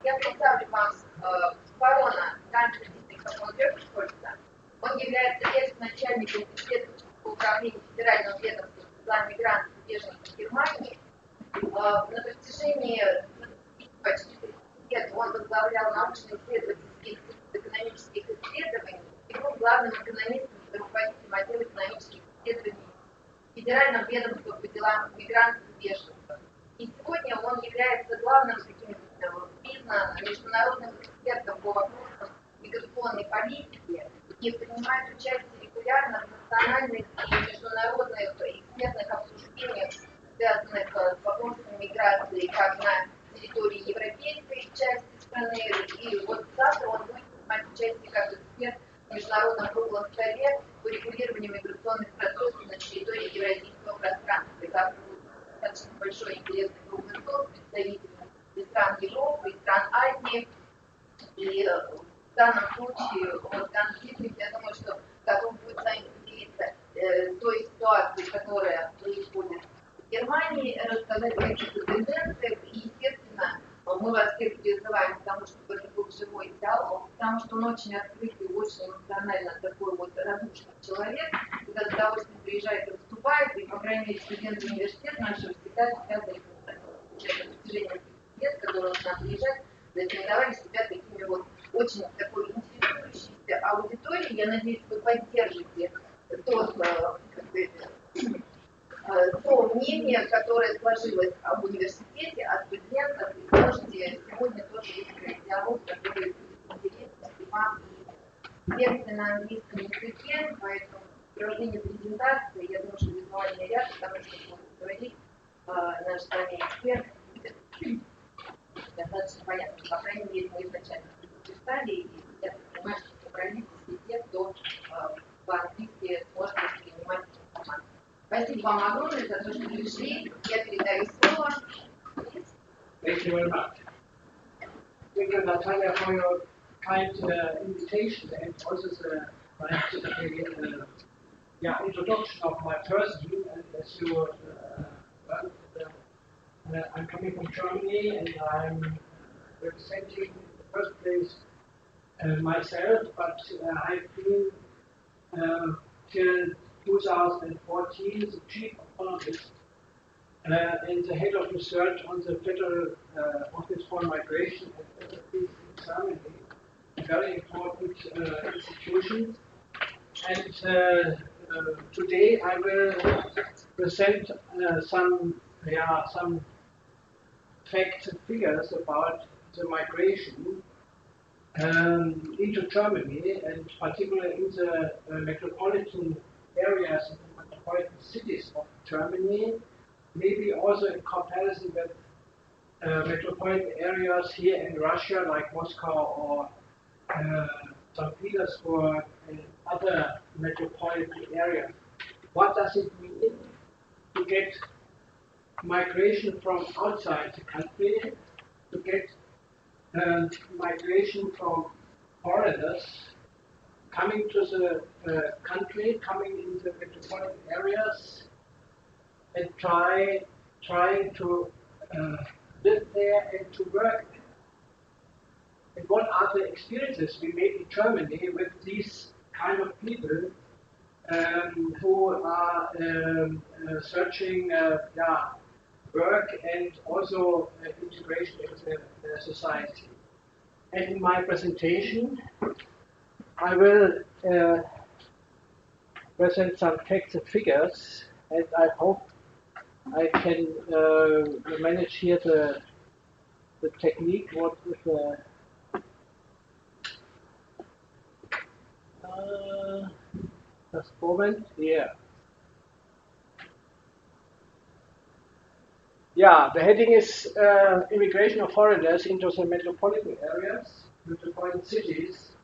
Я представлю вам барона Ганса фон Гёкельсхольца. Он является экс-начальником исследовательского управления Федерального ведомства по делам мигрантов и беженцев Германии. На протяжении почти 30 лет он возглавлял научно-исследовательский институт экономических исследований и был главным экономистом и руководителем отдела экономических исследований Федерального ведомства по делам мигрантов и беженцев. И сегодня он является главным таким международным экспертом по вопросам миграционной политики и принимает участие регулярно в национальных и международных экспертных обсуждениях, связанных с вопросами миграции как на территории европейской части страны, и вот завтра он будет принимать участие как эксперт в международном круглом столе по регулированию миграционных процессов на территории евразийского пространства. И завтра будет достаточно большой интересный круглый стол с представителями из стран Европы, из стран Азии. И в данном случае, вот конфликт, я думаю, что как он будет с вами поделиться той ситуацией, которая происходит в Германии, рассказать о каких-то тенденциях, и, естественно, мы вас всех призываем к тому, чтобы это был живой диалог, потому что он очень открытый, очень эмоционально такой вот радушный человек, когда с удовольствием приезжает и выступает, и, по крайней мере, студенты университета нашего всегда дают на протяжении лет, которые он к нам приезжает, зарекомендовали себя такими вот очень такой интересующейся аудиторией. Я надеюсь, вы поддержите то мнение, которое сложилось об университете, о студентах, и можете сегодня тоже выстроить диалог, который будет интересен и вам. Лекция на английском языке, поэтому при рождении презентации, я думаю, что визуальный ряд, потому что будет говорить наш с вами эксперт, будет достаточно понятно. По крайней мере, мы изначально прочитали, и я понимаю, что сохранить все те, кто по-английски сможет воспринимать информацию. Спасибо вам огромное за то, что пришли. Я передаю слово. Thank you very much. Thank you, Natalia, for your kind invitation and also the introduction of my person. And as you I'm coming from Germany, and I'm representing in the first place myself, but I've been till 2014 the chief economist and the head of research on the Federal Office for Migration in Germany, a very important institution. And today I will present some facts and figures about the migration into Germany, and particularly in the metropolitan areas and the metropolitan cities of Germany, maybe also in comparison with metropolitan areas here in Russia, like Moscow or St. Petersburg and other metropolitan areas. What does it mean to get migration from outside the country, to get migration from foreigners coming to the country, coming in the metropolitan areas, and trying to live there and to work there. And what are the experiences we made in Germany with these kind of people who are searching work and also integration into society. And in my presentation, I will present some facts and figures, and I hope I can manage here the technique. What is just a moment? Yeah, the heading is immigration of foreigners into the metropolitan areas, metropolitan cities,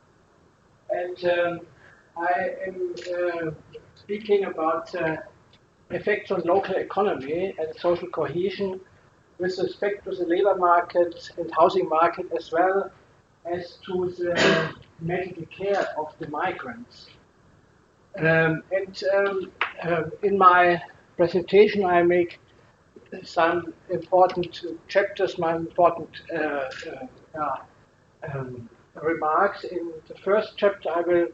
and I am speaking about effects on local economy and social cohesion with respect to the labor market and housing market, as well as to the medical care of the migrants. In my presentation, I make some important chapters, my important remarks. In the first chapter, I will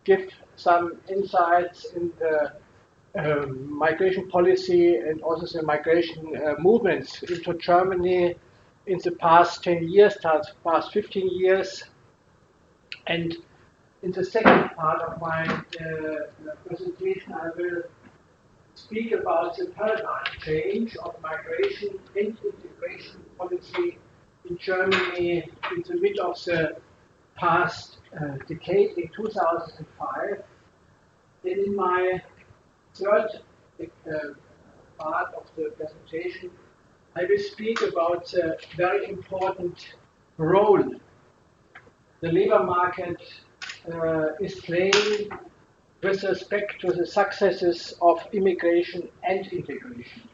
give some insights in the migration policy and also the migration movements into Germany in the past 10 years, past 15 years. And in the second part of my presentation, I will speak about the paradigm change of migration and integration policy in Germany in the mid of the past decade, in 2005. And in my third part of the presentation, I will speak about the very important role the labor market is playing with respect to the successes of immigration and integration.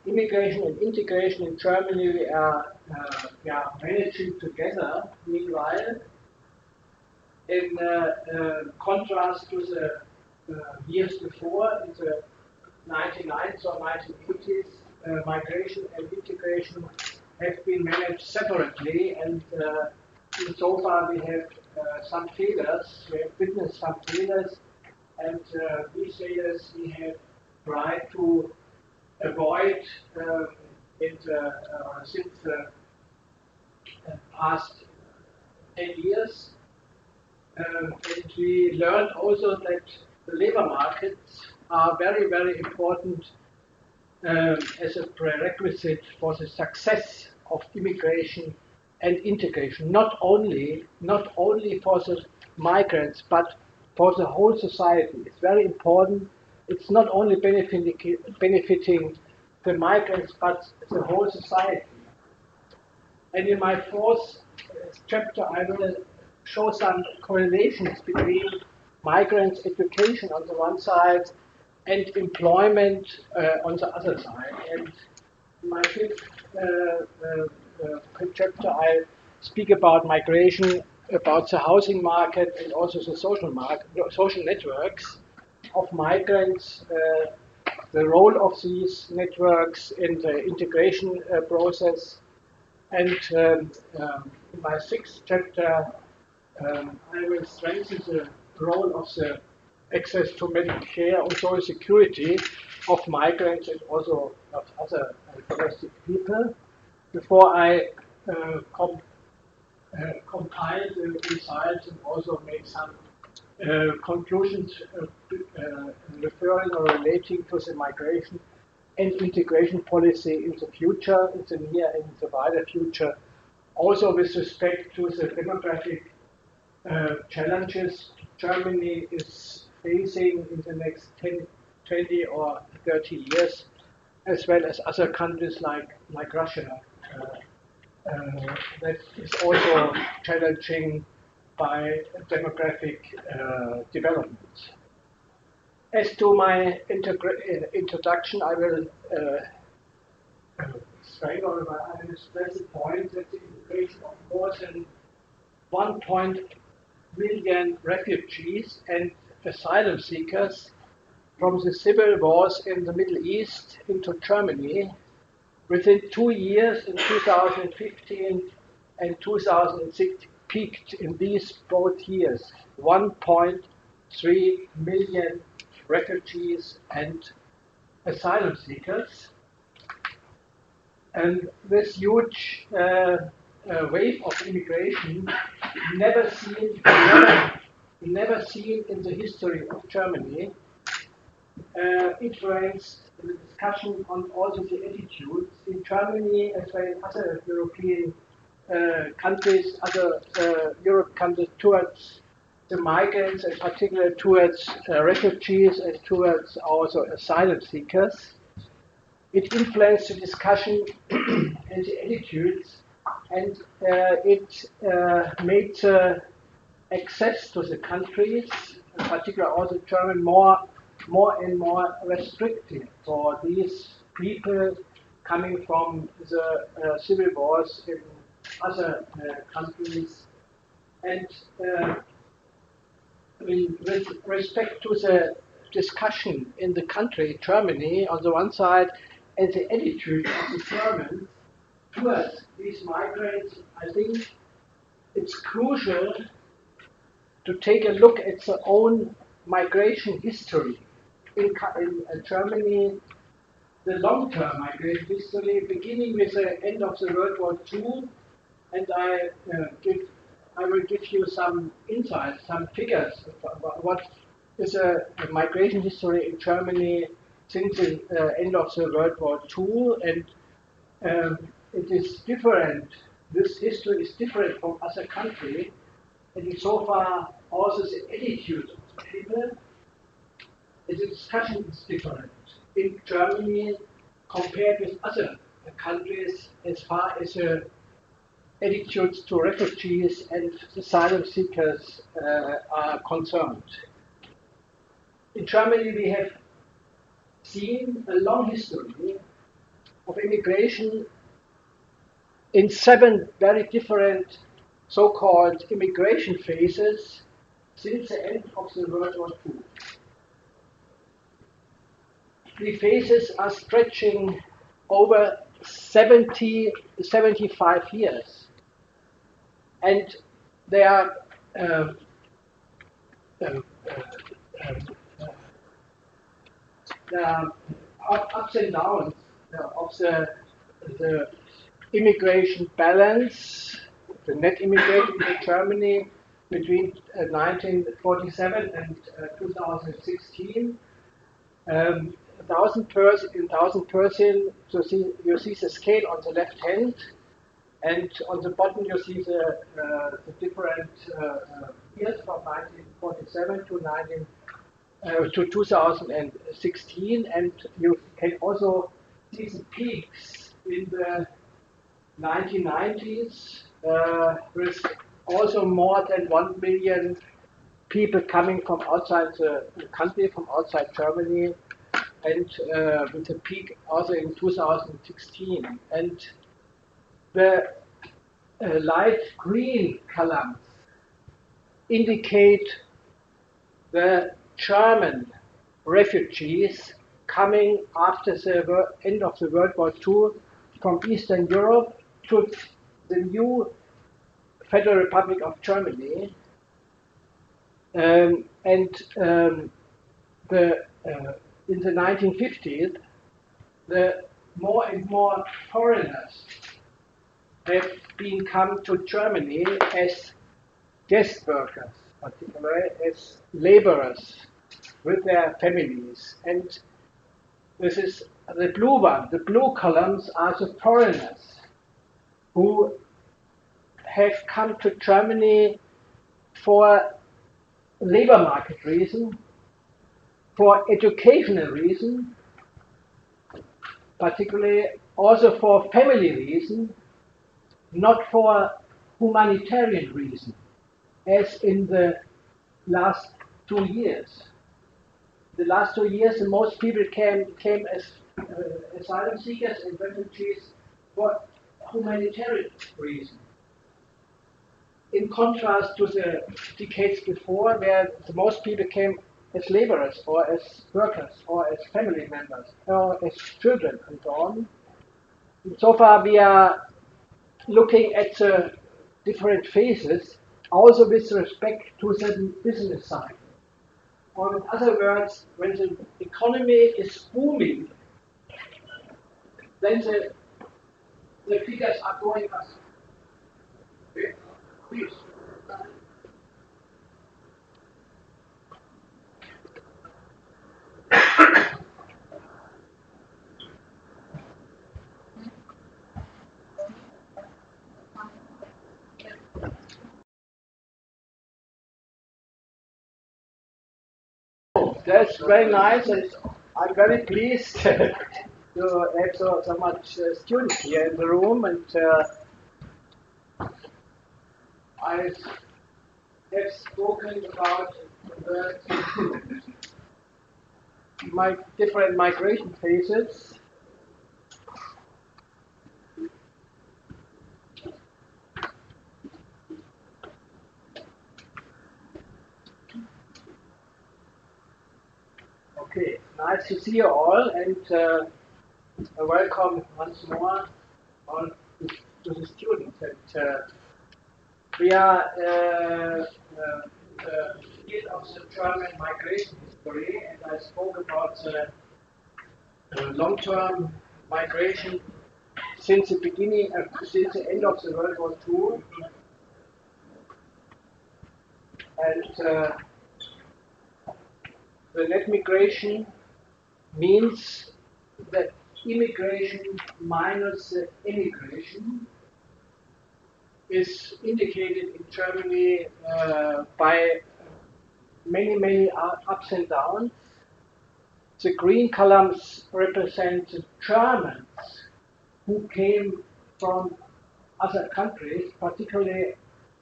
Immigration and integration in Germany we are managing together, meanwhile, in contrast to the years before, in the 1990s or 1980s, migration and integration have been managed separately, and so far we have some failures, we have witnessed some failures, and these failures we have tried to avoid since the past 10 years. And we learned also that the labor markets are very, very important as a prerequisite for the success of immigration and integration, not only for the migrants, but for the whole society. It's very important. It's not only benefiting the migrants, but the whole society. And in my fourth chapter, I will show some correlations between migrants' education on the one side and employment on the other side. And in my fifth chapter, I speak about migration, about the housing market, and also the social networks of migrants, the role of these networks in the integration process. And in my sixth chapter, I will strengthen the role of the access to medical care and social security of migrants and also of other domestic people. Before I compile the results and also make some conclusions referring or relating to the migration and integration policy in the future, in the near and the wider future, also with respect to the demographic challenges Germany is facing in the next 10, 20 or 30 years, as well as other countries like Russia. That is also challenging by demographic developments. As to my introduction, I will stress the point that the immigration of more than 1 million refugees and asylum seekers from the civil wars in the Middle East into Germany within 2 years, in 2015 and 2006, peaked in these both years. 1.3 million refugees and asylum seekers. And this huge wave of immigration, never seen in the history of Germany, influenced the discussion on also the attitudes in Germany as well as other European countries, other Europe countries towards the migrants, and particularly towards refugees and towards also asylum seekers. It influenced the discussion and the attitudes, and it made access to the countries, in particular also German, more and more restrictive for these people coming from the civil wars in other countries. And with respect to the discussion in the country, Germany, on the one side, and the attitude of the Germans towards these migrants, I think it's crucial to take a look at their own migration history. In Germany, the long-term migration history, beginning with the end of the World War II, and I will give you some insights, some figures about what is a migration history in Germany since the end of the World War II, and it is different. This history is different from other countries, and so far also the attitude of the people. The discussion is different in Germany compared with other countries as far as attitudes to refugees and asylum seekers are concerned. In Germany, we have seen a long history of immigration in 7 very different so-called immigration phases since the end of the World War II. The phases are stretching over 75 years, and they are ups and downs of the immigration balance, the net immigration in Germany between 1947 and 2016. 1,000 person, you see the scale on the left hand, and on the bottom you see the different years from 1947 to 2016, and you can also see the peaks in the 1990s with also more than 1 million people coming from outside the country, from outside Germany, and with a peak also in 2016. And the light green columns indicate the German refugees coming after the end of the World War II from Eastern Europe to the new Federal Republic of Germany. In the 1950s, the more and more foreigners have been come to Germany as guest workers, particularly as laborers with their families. And this is the blue one. The blue columns are the foreigners who have come to Germany for labor market reason, for educational reason, particularly also for family reason, not for humanitarian reason, as in the last 2 years. The last 2 years, the most people came as asylum seekers and refugees for humanitarian reason. In contrast to the decades before, where the most people came as laborers or as workers or as family members or as children and so on. And so far we are looking at the different phases also with respect to the business cycle. Or in other words, when the economy is booming, then the figures are going up. Please. That's very nice, and I'm very pleased to have so much students here in the room, and I have spoken about my different migration phases. Okay, nice to see you all, and welcome once more all the to the students. And we are the field of the German migration history, and I spoke about the long-term migration since the beginning, since the end of the World War II. And the net migration means the immigration minus the immigration is indicated in Germany by many ups and downs. The green columns represent the Germans who came from other countries, particularly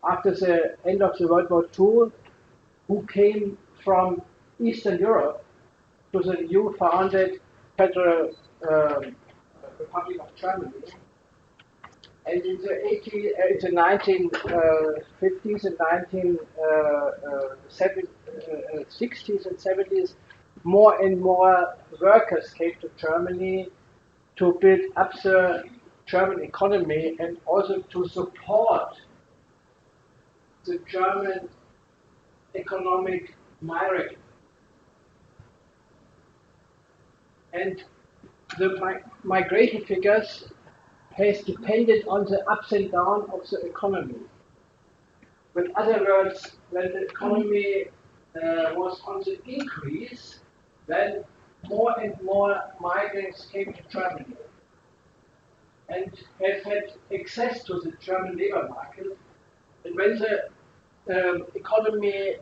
after the end of the World War II, who came from Eastern Europe to the new founded Federal Republic of Germany. And in the 1950s and 1960s and 70s, more and more workers came to Germany to build up the German economy and also to support the German economic miracle. And the migration figures has depended on the ups and downs of the economy. With other words, when the economy was on the increase, then more and more migrants came to Germany and have had access to the German labor market. And when the economy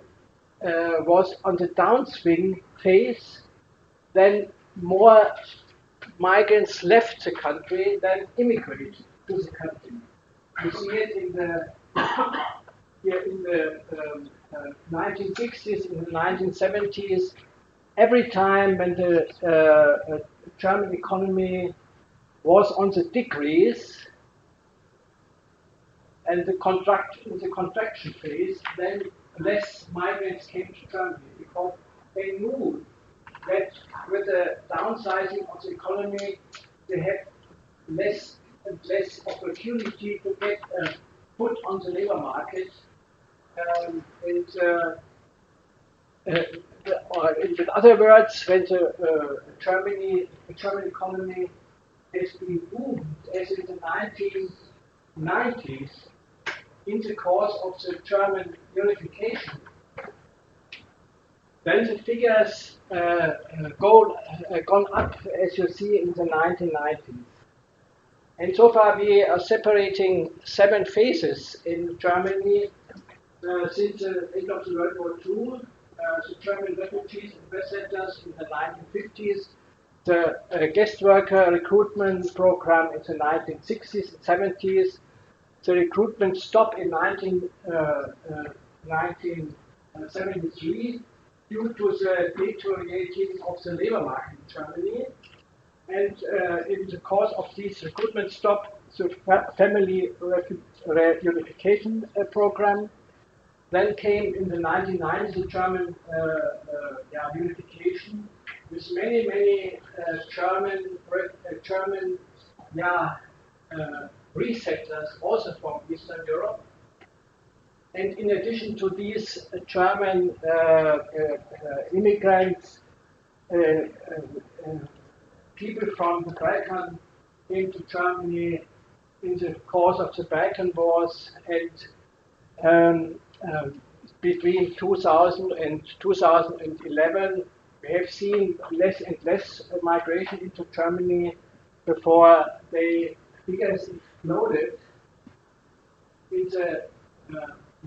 was on the downswing phase, then more migrants left the country than immigrated to the country. You see it in the 1960s, in the 1970s. Every time when the German economy was on the decrease and the contraction phase, then less migrants came to Germany because they knew that with the downsizing of the economy, they had less and less opportunity to get a foot on the labor market. In other words, when the German economy has been boomed, as in the 1990s, in the course of the German unification, then the figures gone up, as you see, in the 1990s. And so far we are separating 7 phases in Germany since the end of the World War II. The German refugees and settlers in the 1950s, the guest worker recruitment program in the 1960s and 70s, the recruitment stop in 1973 due to the deteriorating of the labor market in Germany. And in the course of this recruitment stop, the family reunification program. Then came in the 1990s the German unification with many German resettlers also from Eastern Europe. And in addition to these German immigrants, people from the Balkan came to Germany in the course of the Balkan Wars, and between 2000 and 2011, we have seen less and less migration into Germany before the figures exploded in the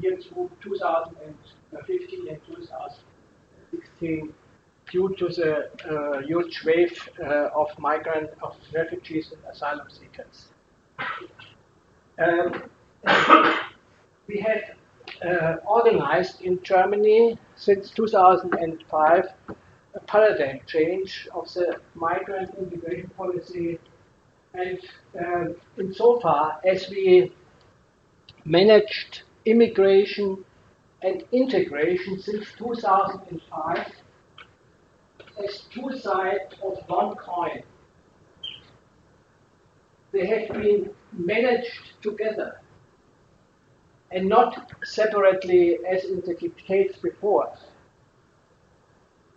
years 2015 and 2016 due to the huge wave of refugees and asylum seekers. We had organized in Germany since 2005 a paradigm change of the migrant integration policy, and insofar as we managed immigration and integration since 2005 as 2 sides of one coin. they have been managed together and not separately as in the decades before.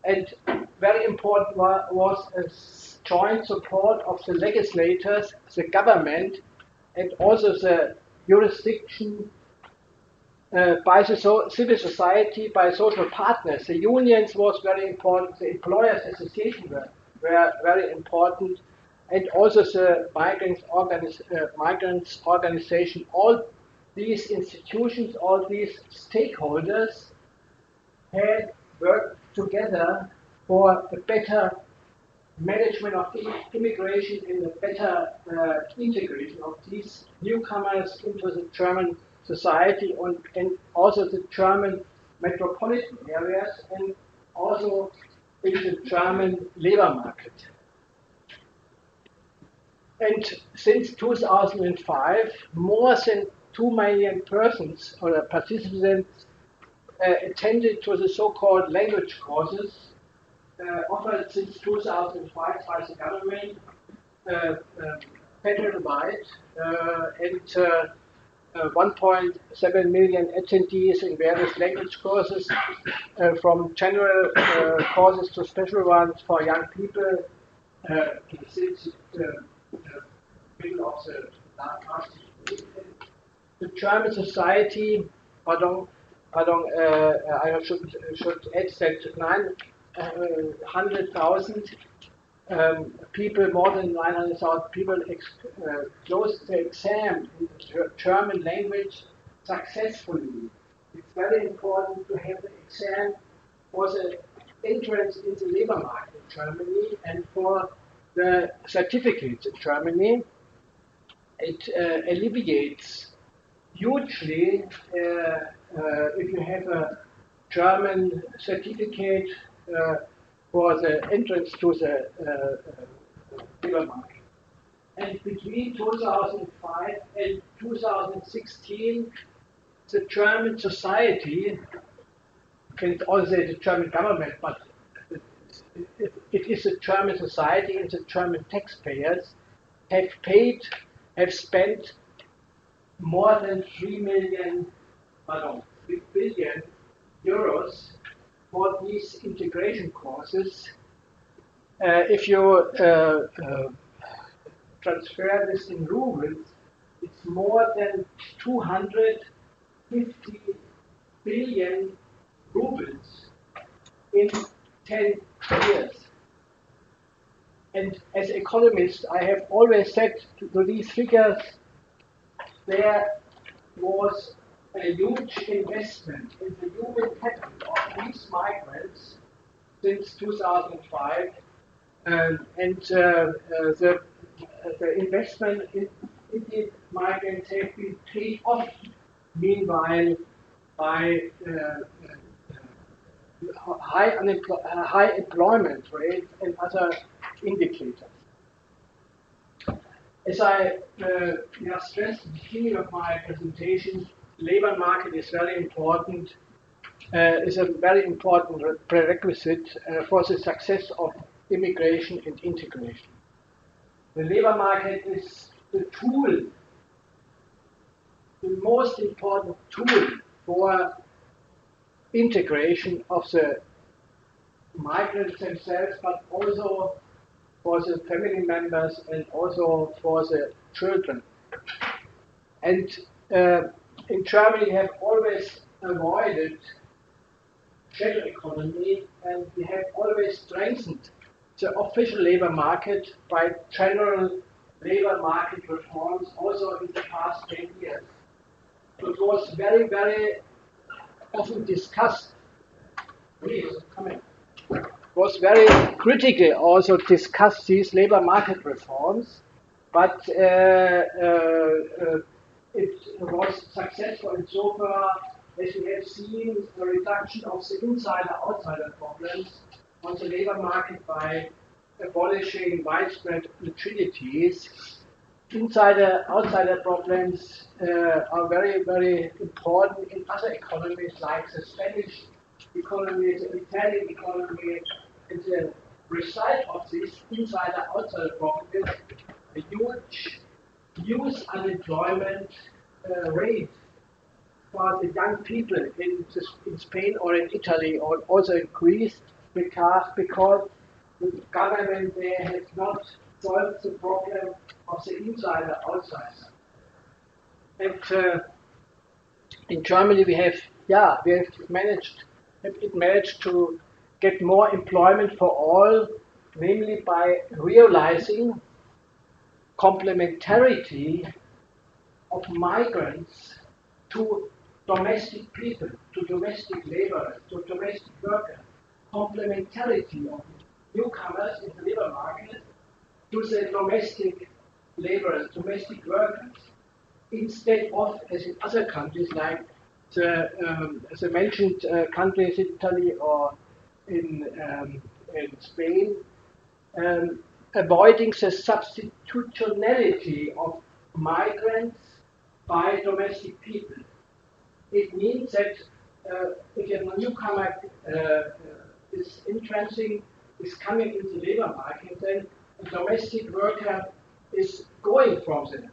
And very important was a joint support of the legislators, the government, and also the jurisdiction by the civil society, by social partners. The unions was very important, the employers' association were very important, and also the migrants organization. All these institutions, all these stakeholders had worked together for a better management of immigration and a better integration of these newcomers into the German society and also the German metropolitan areas and also in the German labor market. And since 2005, more than 2 million persons or participants attended to the so-called language courses offered since 2005 by the government, federal-wide, and 1.7 million attendees in various language courses, from general courses to special ones for young people, since the middle of the last year. The German society, I should add that 900,000 people, more than 900,000 people closed the exam in the German language successfully. It's very important to have the exam for the entrance in the labor market in Germany and for the certificates in Germany. It alleviates hugely if you have a German certificate for the entrance to the labor market. And between 2005 and 2016, the German society, you can also say the German government, but it is the German society and the German taxpayers have spent more than 3 billion euros for these integration courses. If you transfer this in rubles, it's more than 250 billion rubles in 10 years. And as economist, I have always said to these figures, there was a huge investment in the human capital of these migrants since 2005, and the investment in the migrants have been paid off meanwhile by high employment rate and other indicators. As I stressed at the beginning of my presentation, labor market is very important, is a very important prerequisite for the success of immigration and integration. The labor market is the tool, the most important tool for integration of the migrants themselves, but also for the family members and also for the children. And in Germany, we have always avoided shadow economy, and we have always strengthened the official labor market by general labor market reforms, also in the past 10 years. It was very, very often discussed. Please, come in. Was very critical also discuss these labor market reforms, but it was successful insofar as we have seen the reduction of the insider-outsider problems on the labor market by abolishing widespread rigidities. Insider-outsider problems are very, very important in other economies like the Spanish economy, the Italian economy, and the result of this insider-outsider problem is a huge youth unemployment rate for the young people in Spain or in Italy or also in Greece because the government there has not solved the problem of the insider-outsider. And in Germany we have managed to get more employment for all, namely by realizing complementarity of migrants to domestic people, to domestic laborers, to domestic workers, complementarity of newcomers in the labor market to the domestic laborers, domestic workers, instead of, as in other countries like the mentioned countries, Italy or in Spain, avoiding the substitutionality of migrants by domestic people. It means that if a newcomer is coming into the labor market, then a domestic worker is going from the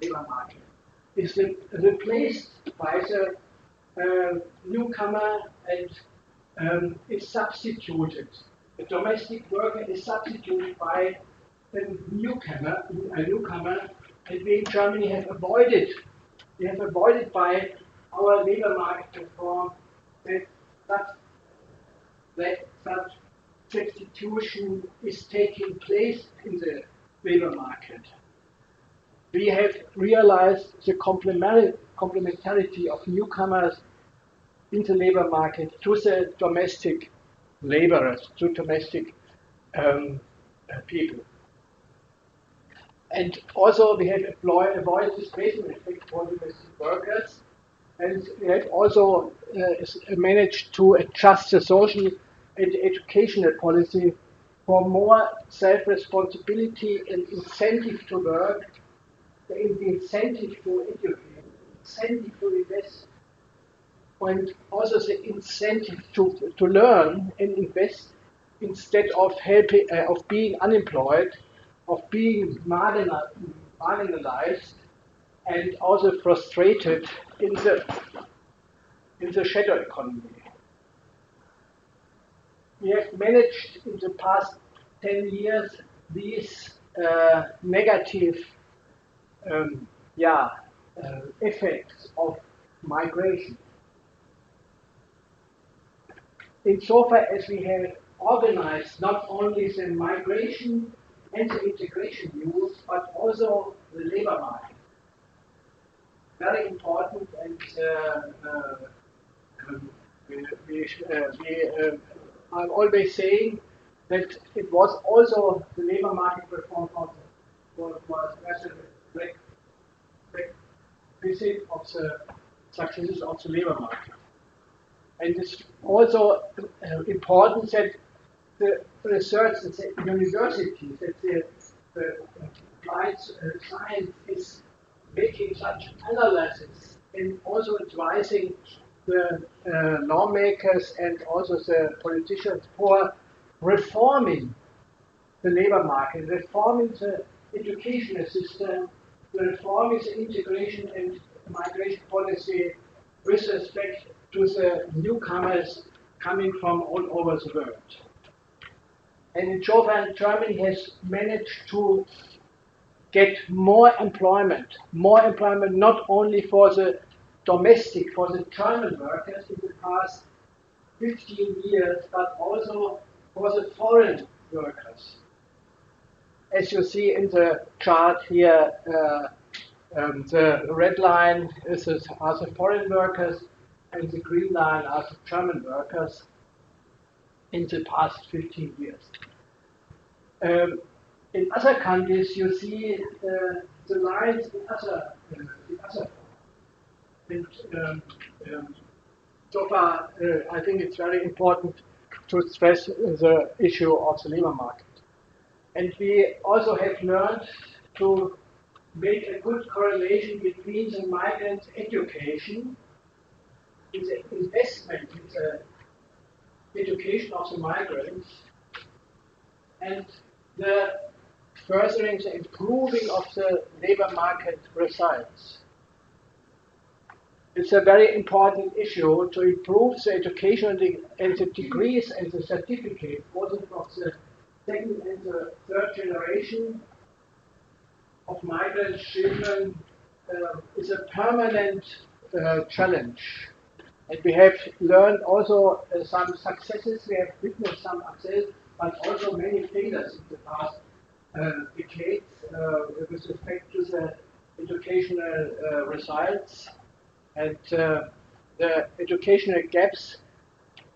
labor market, is replaced by the newcomer and is substituted. The domestic worker is substituted by a newcomer, and we in Germany have avoided by our labor market reform that such substitution is taking place in the labor market. We have realized the complementarity of newcomers in the labor market to the domestic laborers, to domestic people. And also we have avoided displacement effect for domestic workers, and we have also managed to adjust the social and educational policy for more self-responsibility and incentive to work, the incentive to educate, incentive to invest, and also the incentive to learn and invest instead of being unemployed, of being marginalized, and also frustrated in the shadow economy. We have managed in the past 10 years these negative effects of migration. Insofar as we have organized not only the migration and the integration views, but also the labor market. Very important, and I'm always saying that it was also the labor market reform was a requisite of the success of the labor market. And it's also important that the research at the university, that the applied science is making such analysis and also advising the lawmakers and also the politicians for reforming the labor market, reforming the educational system, reforming the integration and migration policy with respect to the newcomers coming from all over the world. And in Japan, Germany has managed to get more employment not only for the domestic, for the German workers in the past 15 years, but also for the foreign workers. As you see in the chart here, the red line are the foreign workers, and the green line are the German workers in the past 15 years. In other countries, you see the lines in other so far, I think it's very important to stress the issue of the labor market. And we also have learned to make a good correlation between the migrant education, in the investment in the education of the migrants, and the furthering the improving of the labor market results. It's a very important issue to improve the education and the degrees and the certificates, also of the second and the third generation of migrant children is a permanent challenge. And we have learned also some successes, we have witnessed some success, but also many failures in the past decades with respect to the educational results. And the educational gaps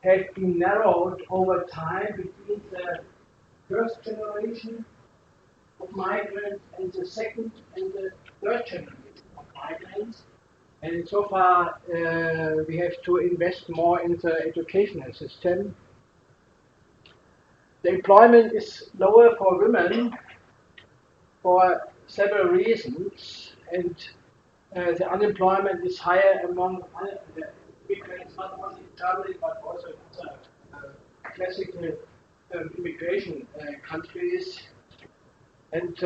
have been narrowed over time between the first generation of migrants and the second and the third generation of migrants. And so far, we have to invest more in the educational system. The employment is lower for women for several reasons, and the unemployment is higher among the immigrants, not only in Germany, but also in other classical immigration countries. And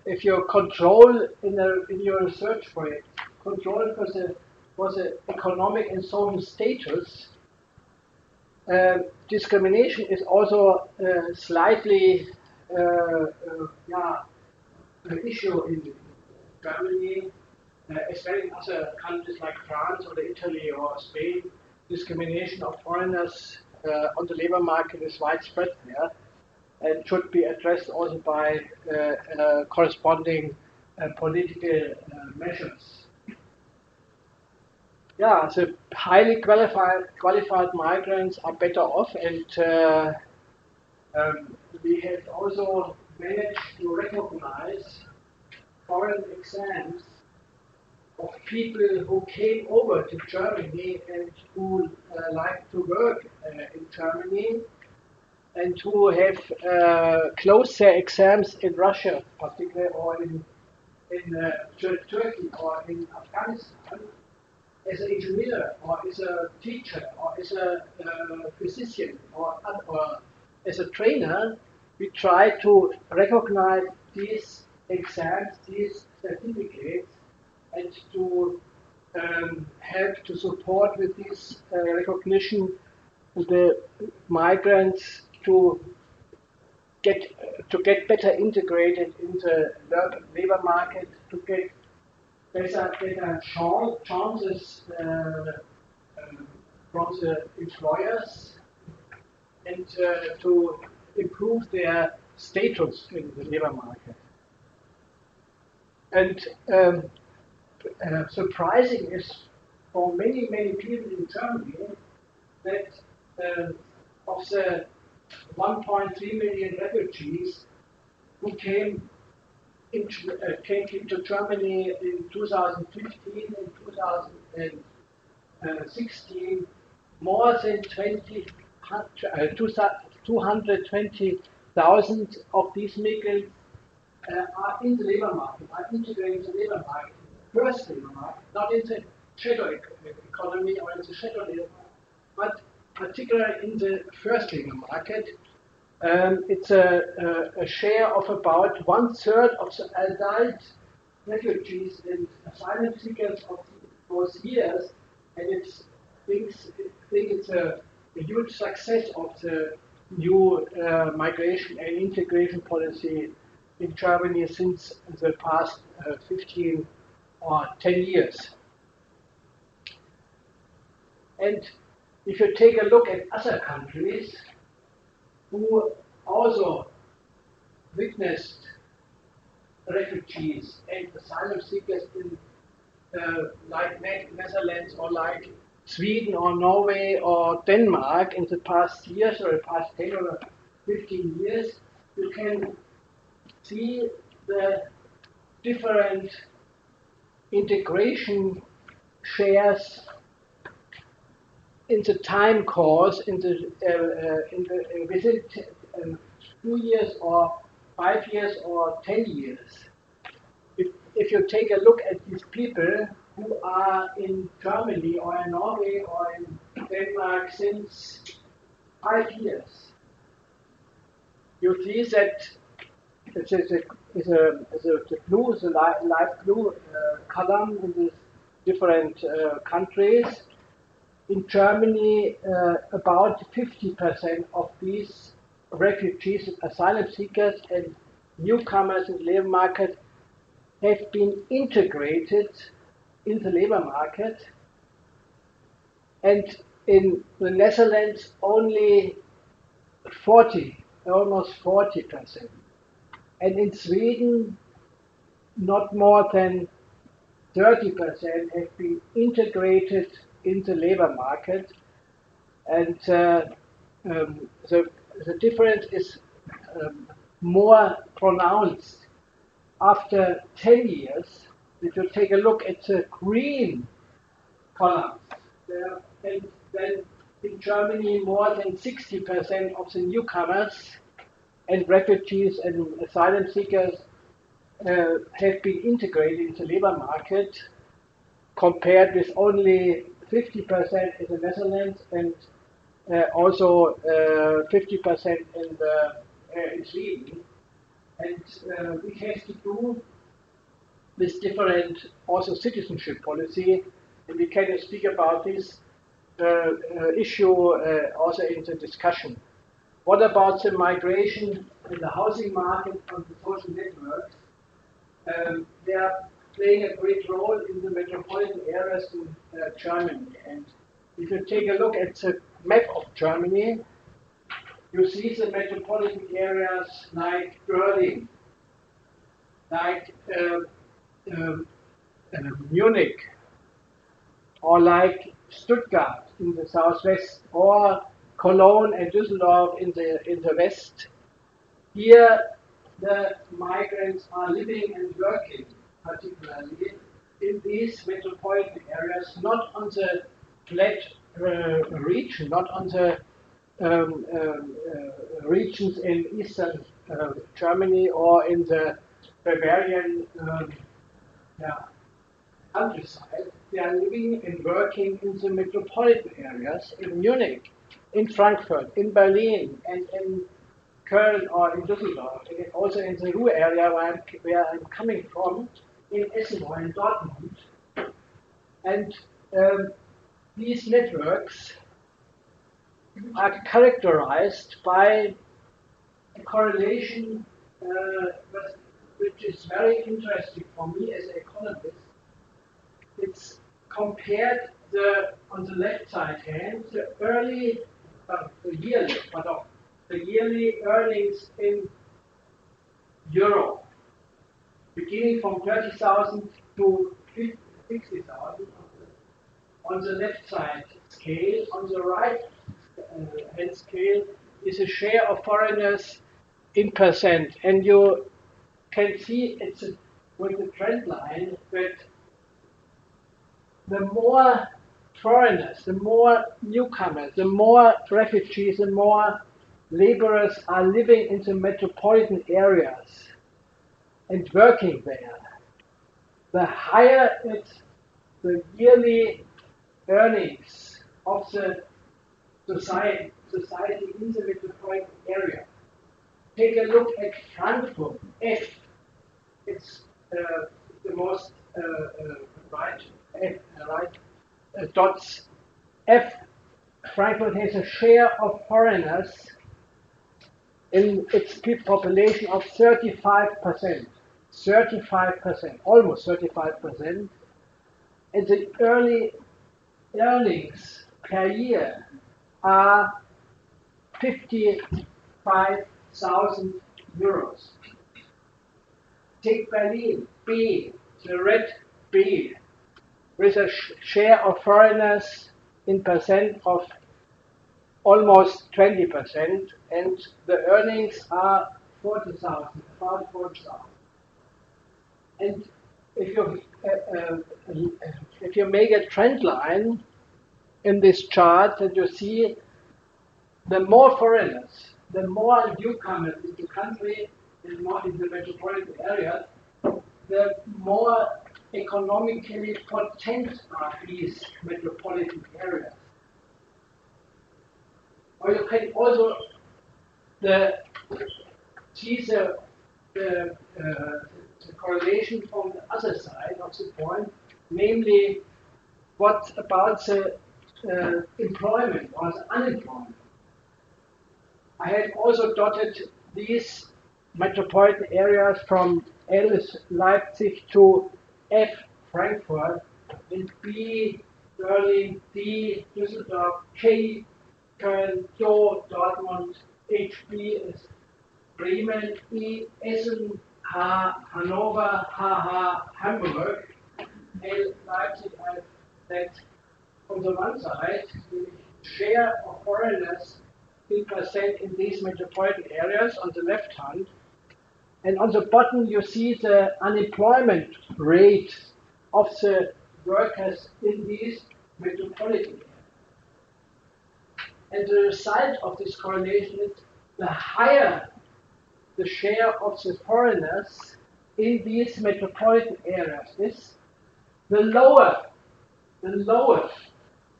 if you control in your research project, control for the economic and social status, discrimination is also slightly an issue in Germany, as well in other countries like France or Italy or Spain. Discrimination of foreigners on the labor market is widespread there, and should be addressed also by corresponding political measures. Yeah, the highly qualified migrants are better off, and we have also managed to recognize foreign exams of people who came over to Germany and who like to work in Germany, and who have closed their exams in Russia, particularly, or in Turkey or in Afghanistan, as an engineer, or as a teacher, or as a physician, or as a trainer. We try to recognize these exams, these certificates, and to help to support with this recognition the migrants to get better integrated in the labor market, to get better chances from the employers, and to improve their status in the labor market. And surprising is for many people in Germany that of the 1.3 million refugees who came into Germany in 2015 and 2016, more than 220,000 of these migrants are in the labor market, are integrating the labor market, first labor market, not in the shadow economy or in the shadow labor market, but particularly in the first labor market. It's a share of about 1/3 of the adult refugees and asylum seekers of those years, and I think it's a huge success of the new migration and integration policy in Germany since the past 15 or 10 years. And if you take a look at other countries who also witnessed refugees and asylum seekers in like Netherlands or like Sweden or Norway or Denmark in the past years, or the past 10 or 15 years, you can see the different integration shares in the time course, within 2 years or 5 years or 10 years. If you take a look at these people who are in Germany or in Norway or in Denmark since 5 years, you see that the blue, the light blue column in these different countries. In Germany, about 50% of these refugees, asylum seekers, and newcomers in the labor market have been integrated in the labor market. And in the Netherlands, only almost 40%. And in Sweden, not more than 30% have been integrated in the labor market. And the difference is more pronounced after 10 years. If you take a look at the green columns, and then in Germany, more than 60% of the newcomers and refugees and asylum seekers have been integrated into the labor market, compared with only 50% in the Netherlands and also 50% in Sweden. And it has to do with different also citizenship policy, and we can speak about this issue also in the discussion. What about the migration in the housing market on the social networks? They are playing a great role in the metropolitan areas in Germany. And if you take a look at the map of Germany, you see the metropolitan areas like Berlin, like Munich, or like Stuttgart in the southwest, or Cologne and Düsseldorf in the west. Here, the migrants are living and working, particularly in these metropolitan areas, not on the flat region, not on the regions in eastern Germany or in the Bavarian countryside. They are living and working in the metropolitan areas in Munich, in Frankfurt, in Berlin, and in Köln or in Düsseldorf, and also in the Ruhr area where I'm coming from, in Essen or in Dortmund. And these networks are characterized by a correlation which is very interesting for me as an economist. It's compared on the left side hand the yearly earnings in Europe, beginning from 30,000 to 60,000 on the left side scale. On the right hand scale is a share of foreigners in percent, and you can see it's with the trend line that the more foreigners, the more newcomers, the more refugees, the more laborers are living in the metropolitan areas and working there, the higher it's the yearly earnings of the society in the metropolitan area. Take a look at Frankfurt, F. It's the most right dots. F. Frankfurt has a share of foreigners in its population of 35%. 35%, almost 35%. And the early earnings per year are 55,000 euros. Take Berlin, B, the red B, with a share of foreigners in percent of almost 20%, and the earnings are 40,000, about 40,000. And if you make a trend line in this chart, that you see the more foreigners, the more newcomers in the country, and more in the metropolitan area, the more economically potent are these metropolitan areas. Or you can also see the the correlation from the other side of the point, namely what about the employment or the unemployment. I have also dotted these metropolitan areas from L Leipzig to F Frankfurt, and B Berlin, D Düsseldorf, K Köln, O Dortmund, HB is Bremen, E Essen, H Hannover, HH Hamburg, L Leipzig. I that on the one side the share of foreigners in percent in these metropolitan areas on the left hand, and on the bottom you see the unemployment rate of the workers in these metropolitan areas. And the result of this correlation is the higher the share of the foreigners in these metropolitan areas is, the lower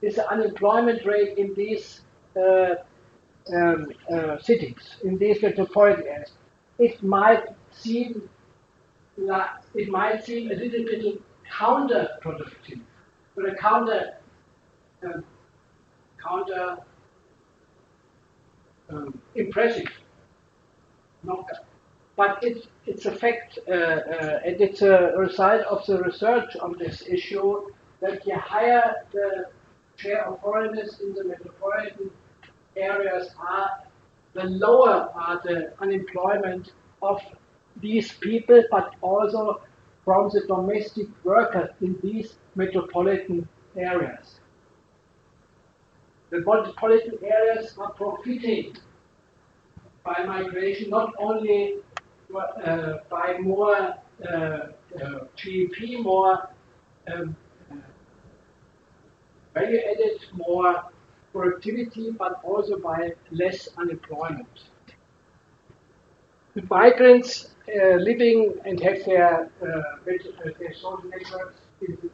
is the unemployment rate in these cities, in these metropolitan areas. It might seem a little bit counterproductive, but a counter impressive. But it's a fact, and it's a result of the research on this issue, that the higher the share of foreigners in the metropolitan areas are, the lower are the unemployment of these people, but also from the domestic workers in these metropolitan areas. The metropolitan areas are profiting by migration, not only by more GDP, more value added, more productivity, but also by less unemployment. The migrants living and have their social networks in the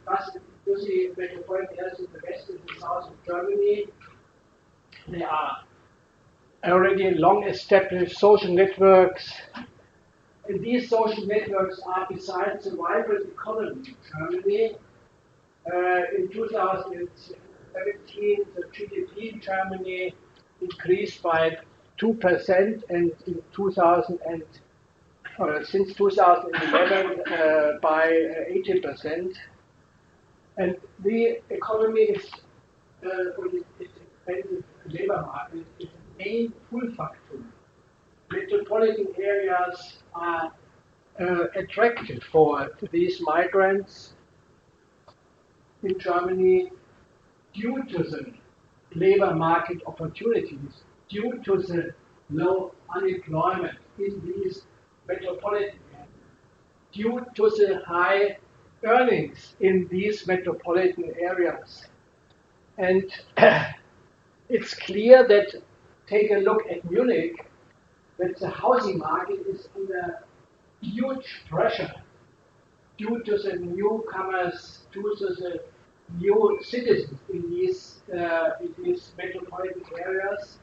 busy metropolitan areas in the west and the south of Germany. They are already long established social networks, and these social networks are, besides the vibrant economy in Germany. In 2017, the GDP in Germany increased by 2%, and in since 2011 by 80%. And the economy is expensive labor market is the main pull factor. Metropolitan areas are attractive for these migrants in Germany due to the labor market opportunities, due to the low unemployment in these metropolitan areas, due to the high earnings in these metropolitan areas. And it's clear that, take a look at Munich, that the housing market is under huge pressure due to the newcomers, due to the new citizens in these metropolitan areas,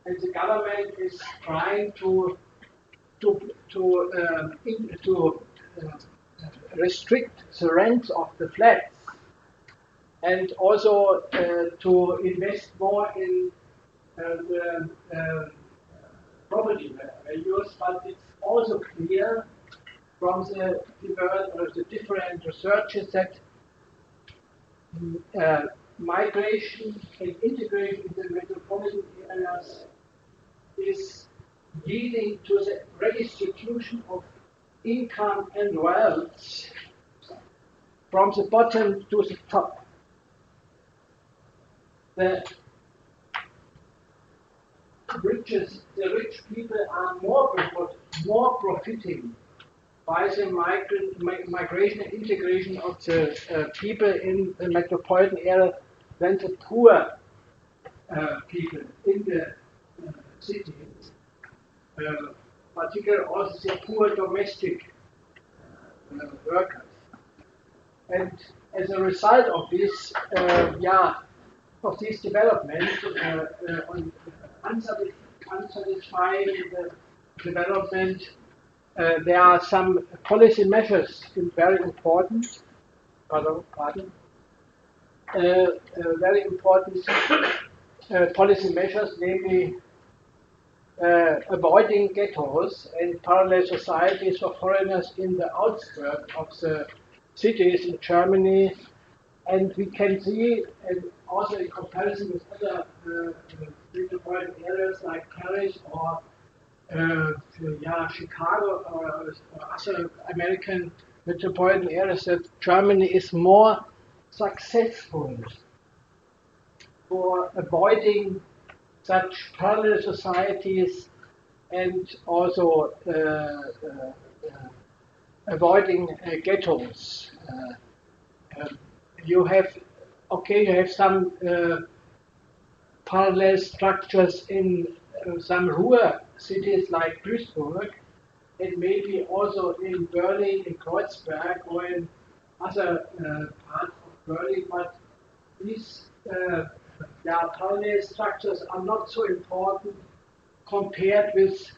and the government is trying to restrict the rent of the flats, and also to invest more in the property values. But it's also clear from the different researches that migration and integration in the metropolitan areas is leading to the redistribution of income and wealth from the bottom to the top. The rich people are more profiting by the migration and integration of the people in the metropolitan area than the poor people in the cities, particularly also the poor domestic workers. And as a result of this, of this development, unsatisfying development, there are some policy measures very important. Very important policy measures, namely avoiding ghettos and parallel societies for foreigners in the outskirts of the cities in Germany. And we can see, and also in comparison with other metropolitan areas like Paris or Chicago or other American metropolitan areas, that Germany is more successful for avoiding such parallel societies and also avoiding ghettos. You have some parallel structures in some rural cities like Duisburg, and maybe also in Berlin, in Kreuzberg, or in other parts of Berlin, but these parallel structures are not so important compared with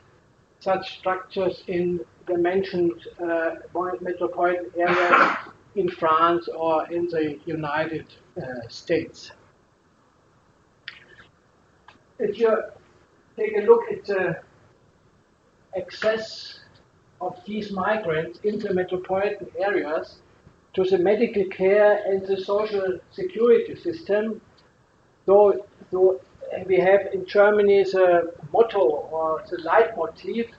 such structures in the mentioned metropolitan areas in France or in the United States. If you take a look at the access of these migrants into metropolitan areas to the medical care and the social security system, though we have in Germany the motto or the leitmotif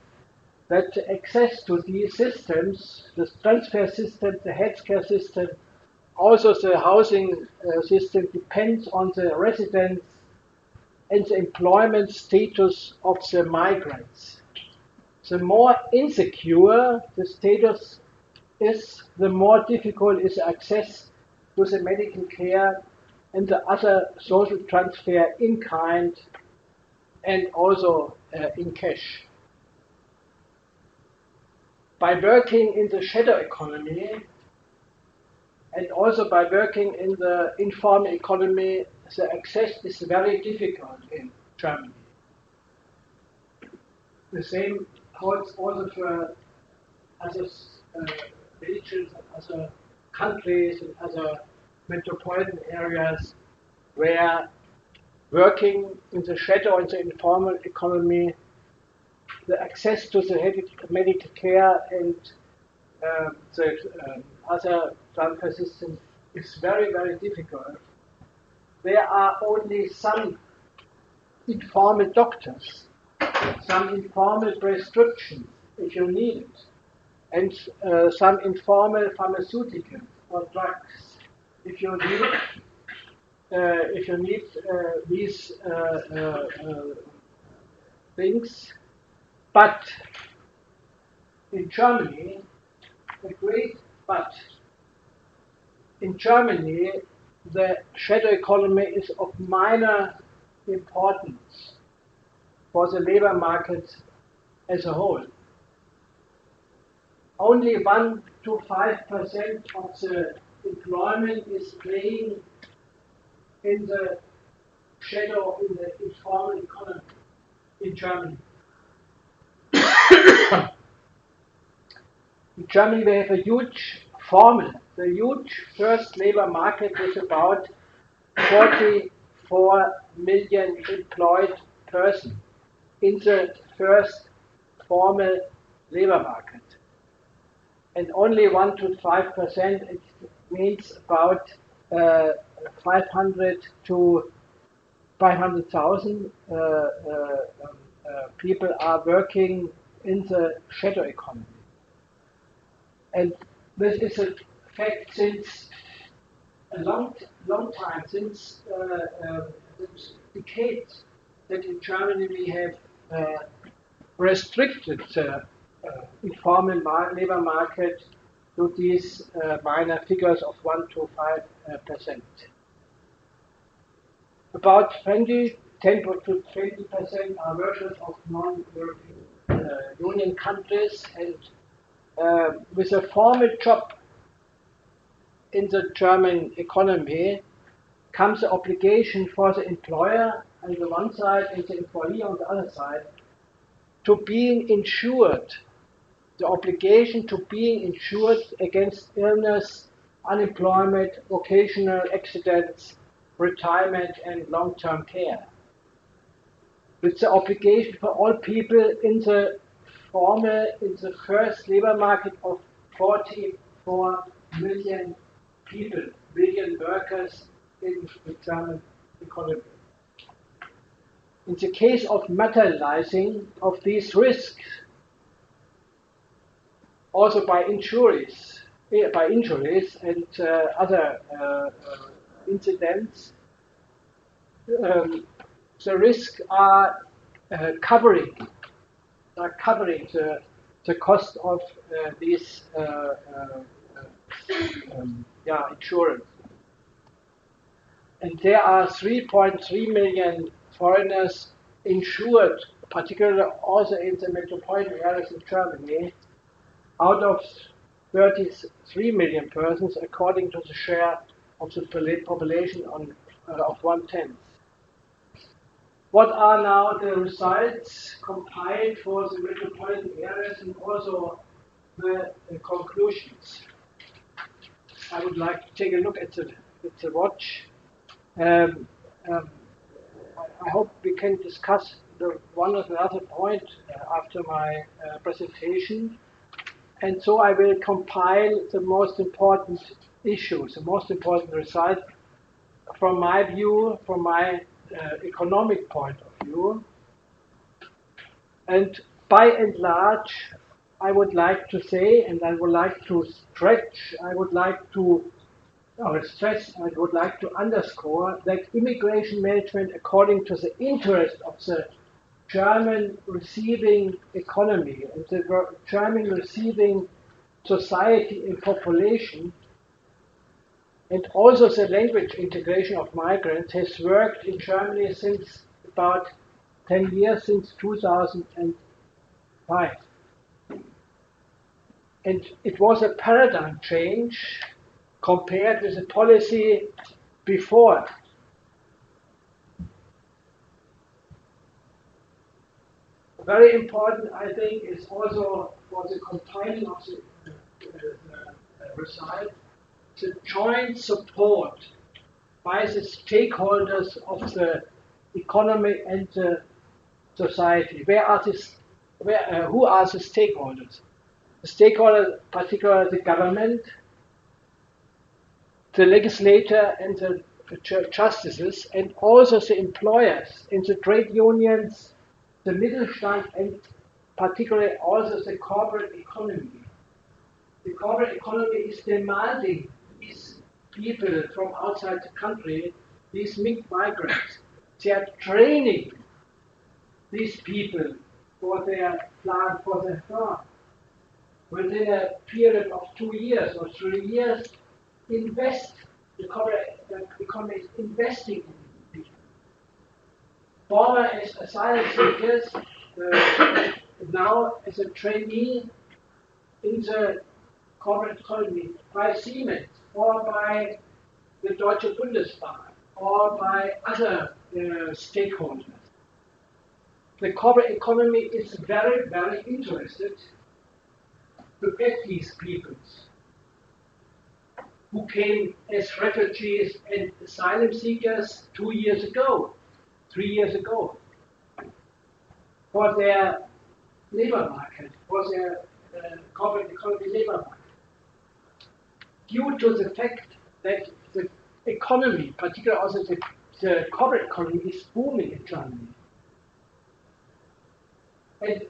that access to these systems, the transfer system, the healthcare system, also the housing system, depends on the residence and the employment status of the migrants. The more insecure the status is, the more difficult is access to the medical care and the other social transfer in kind and also in cash. By working in the shadow economy and also by working in the informal economy, the access is very difficult in Germany. The same holds also for other regions, other countries, and other metropolitan areas where working in the shadow and the informal economy, the access to the medical care and the other transfer systems is very, very difficult. There are only some informal doctors, some informal prescriptions if you need it, and some informal pharmaceuticals or drugs if you need these things. But in Germany, a great but, in Germany, the shadow economy is of minor importance for the labor market as a whole. Only 1 to 5% of the employment is playing in the shadow, in the informal economy in Germany. In Germany, we have a huge formal. The huge first labor market is about 44 million employed persons in the first formal labor market. And only 1 to 5%, it means about 500 to 500,000 people are working in the shadow economy. And this is a fact since a long time, since decades, that in Germany we have restricted the informal labor market to these minor figures of 1 to 5%. About 10 to 20% are workers of non-European Union countries, and with a formal job in the German economy comes the obligation for the employer on the one side and the employee on the other side to being insured the obligation to being insured against illness, unemployment, vocational accidents, retirement, and long-term care. It's the obligation for all people in the first labor market of 44 million people, million workers in the German economy. In the case of materializing of these risks, also by injuries and other incidents, the risks are covering the cost of these insurance. And there are 3.3 million foreigners insured, particularly also in the metropolitan areas in Germany, out of 33 million persons, according to the share of the population of 1/10. What are now the results compiled for the metropolitan areas and also the conclusions? I would like to take a look at the watch. I hope we can discuss one or the other point after my presentation. And so I will compile the most important issues, the most important results from my view, from my economic point of view. And by and large, I would like to say, and I would like to stretch, I would like to stress, I would like to underscore that immigration management, according to the interest of the German receiving economy and the German receiving society and population, and also the language integration of migrants, has worked in Germany since about 10 years, since 2005. And it was a paradigm change compared with the policy before. Very important, I think, is also for the compiling of the result, the joint support by the stakeholders of the economy and the society. Who are the stakeholders? The stakeholders, particularly the government, the legislator and the justices, and also the employers and the trade unions, the Mittelstand, and particularly also the corporate economy. The corporate economy is demanding these people from outside the country, these migrants. They are training these people for their plant, for their farm. Within a period of 2 years or 3 years, the corporate economy is investing in these people. Former as asylum seekers, now as a trainee in the corporate economy by Siemens or by the Deutsche Bundesbahn or by other stakeholders. The corporate economy is very, very interested to get these peoples who came as refugees and asylum seekers 2 years ago, 3 years ago, for their labor market, for their corporate economy labor market. Due to the fact that the economy, particularly also the corporate economy, is booming in Germany. And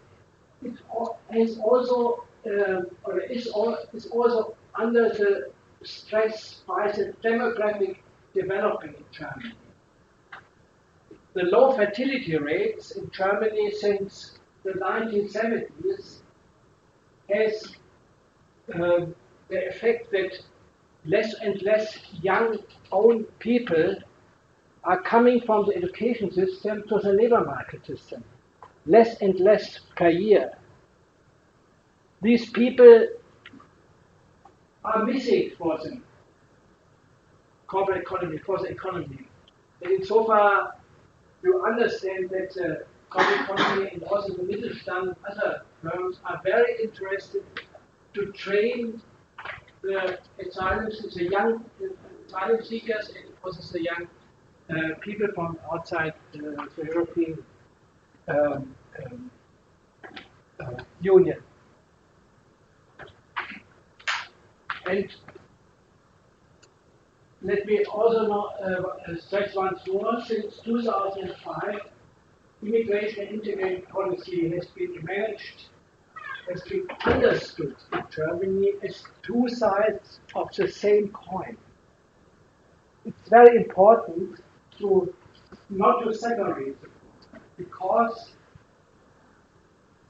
it is also under the stress by the demographic development in Germany. The low fertility rates in Germany since the 1970s has the effect that less and less young old people are coming from the education system to the labor market system. Less and less per year. These people are missing for the corporate economy, for the economy. And insofar you understand that the corporate economy and also the Mittelstand, other firms are very interested to train the asylum seekers and also the young people from outside the European Union. And let me also stress once more, since 2005, immigration and integration policy has been managed, has been understood in Germany as two sides of the same coin. It's very important to not to separate them, because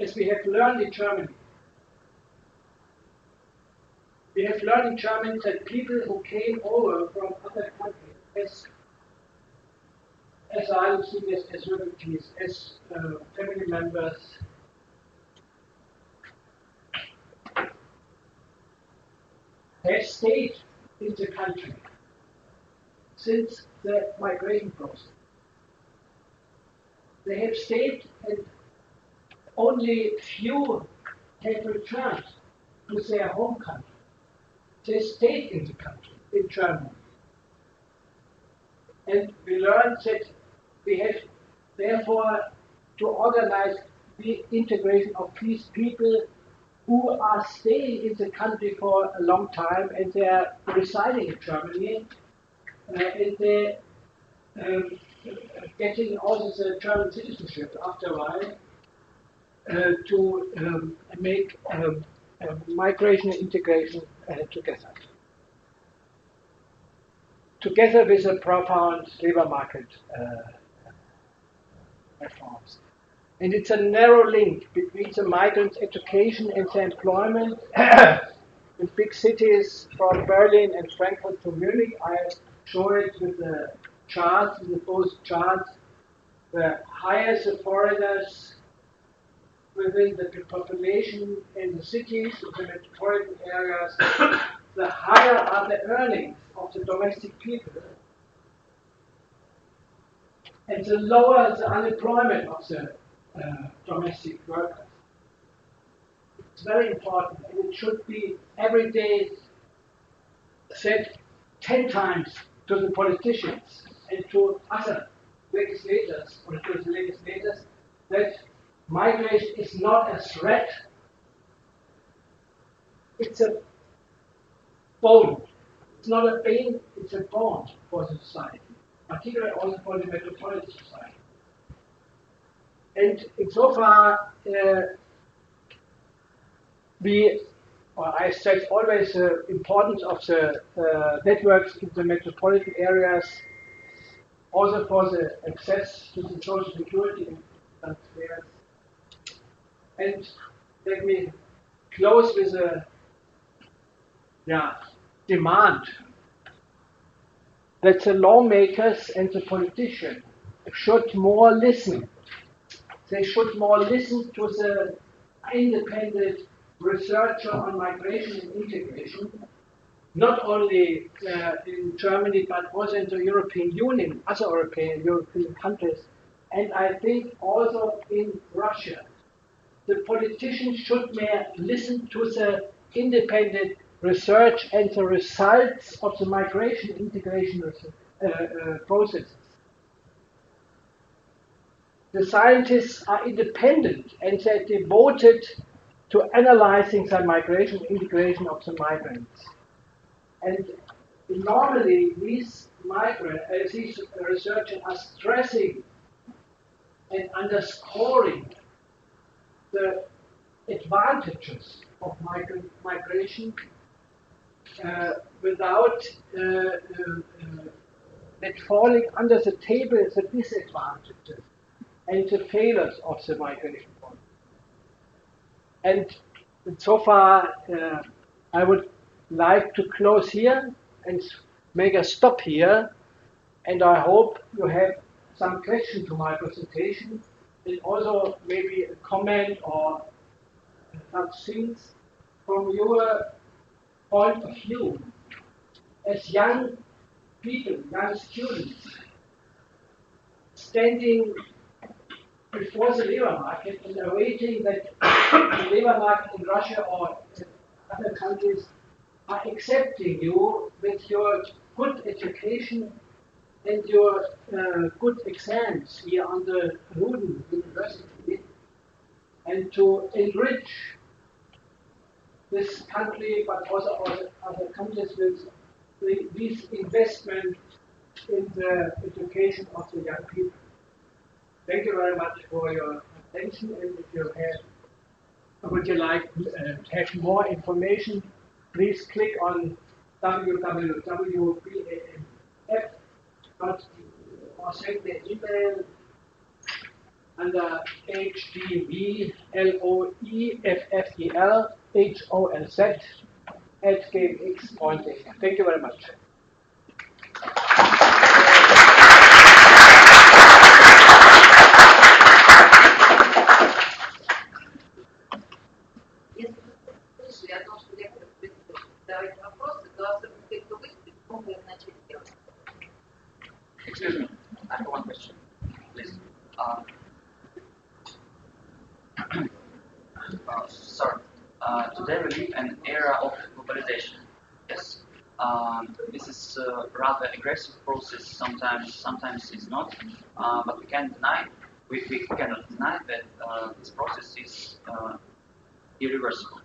as we have learned in Germany, that people who came over from other countries as asylum seekers, as refugees, as family members, have stayed in the country since the migration process. They have stayed, and only few have returned to their home country. They stayed in the country, in Germany. And we learned that we have, therefore, to organize the integration of these people who are staying in the country for a long time, and they are residing in Germany, and they getting also the German citizenship after a while, to make migration and integration together with a profound labor market reforms. And it's a narrow link between the migrants' education and their employment in big cities from Berlin and Frankfurt to Munich. I show it with the charts, with both charts. The higher the foreigners within the population in the cities, in the metropolitan areas, the higher are the earnings of the domestic people, and the lower the unemployment of the domestic workers. It's very important, and it should be every day said 10 times to the politicians and to other legislators or to the legislators that migration is not a threat, it's a bond. It's not a pain, it's a bond for the society, particularly also for the metropolitan society. And insofar, I stress always the importance of the networks in the metropolitan areas, also for the access to the social security transfers. And let me close with a demand that the lawmakers and the politicians should more listen. They should more listen to the independent researcher on migration and integration, not only in Germany but also in the European Union, other European countries, and I think also in Russia. The politicians should more listen to the independent research and the results of the migration integration processes. The scientists are independent and they're devoted to analyzing the migration integration of the migrants. And normally these researchers are stressing and underscoring the advantages of migration without falling under the table the disadvantages and the failures of the migration policy. And so far, I would like to close here and make a stop here. And I hope you have some question to my presentation, and also maybe a comment or some things from your point of view as young people, young students, standing before the labor market and awaiting that the labor market in Russia or in other countries are accepting you with your good education and your good exams here on the RUDN University, and to enrich this country, but also other countries with this investment in the education of the young people. Thank you very much for your attention, and if you would you like to have more information, please click on www.bamf.com or send me an email under hdvloeffellholz@gmx.de. Thank you very much. Если о том, что лектор будет задавать вопросы, то особенно те, кто выступит, могут начать делать. Excuse me, I have one question, please. Sorry. Today we live in an era of globalization. Yes. This is a rather aggressive process. Sometimes it's not. But we cannot deny that this process is irreversible.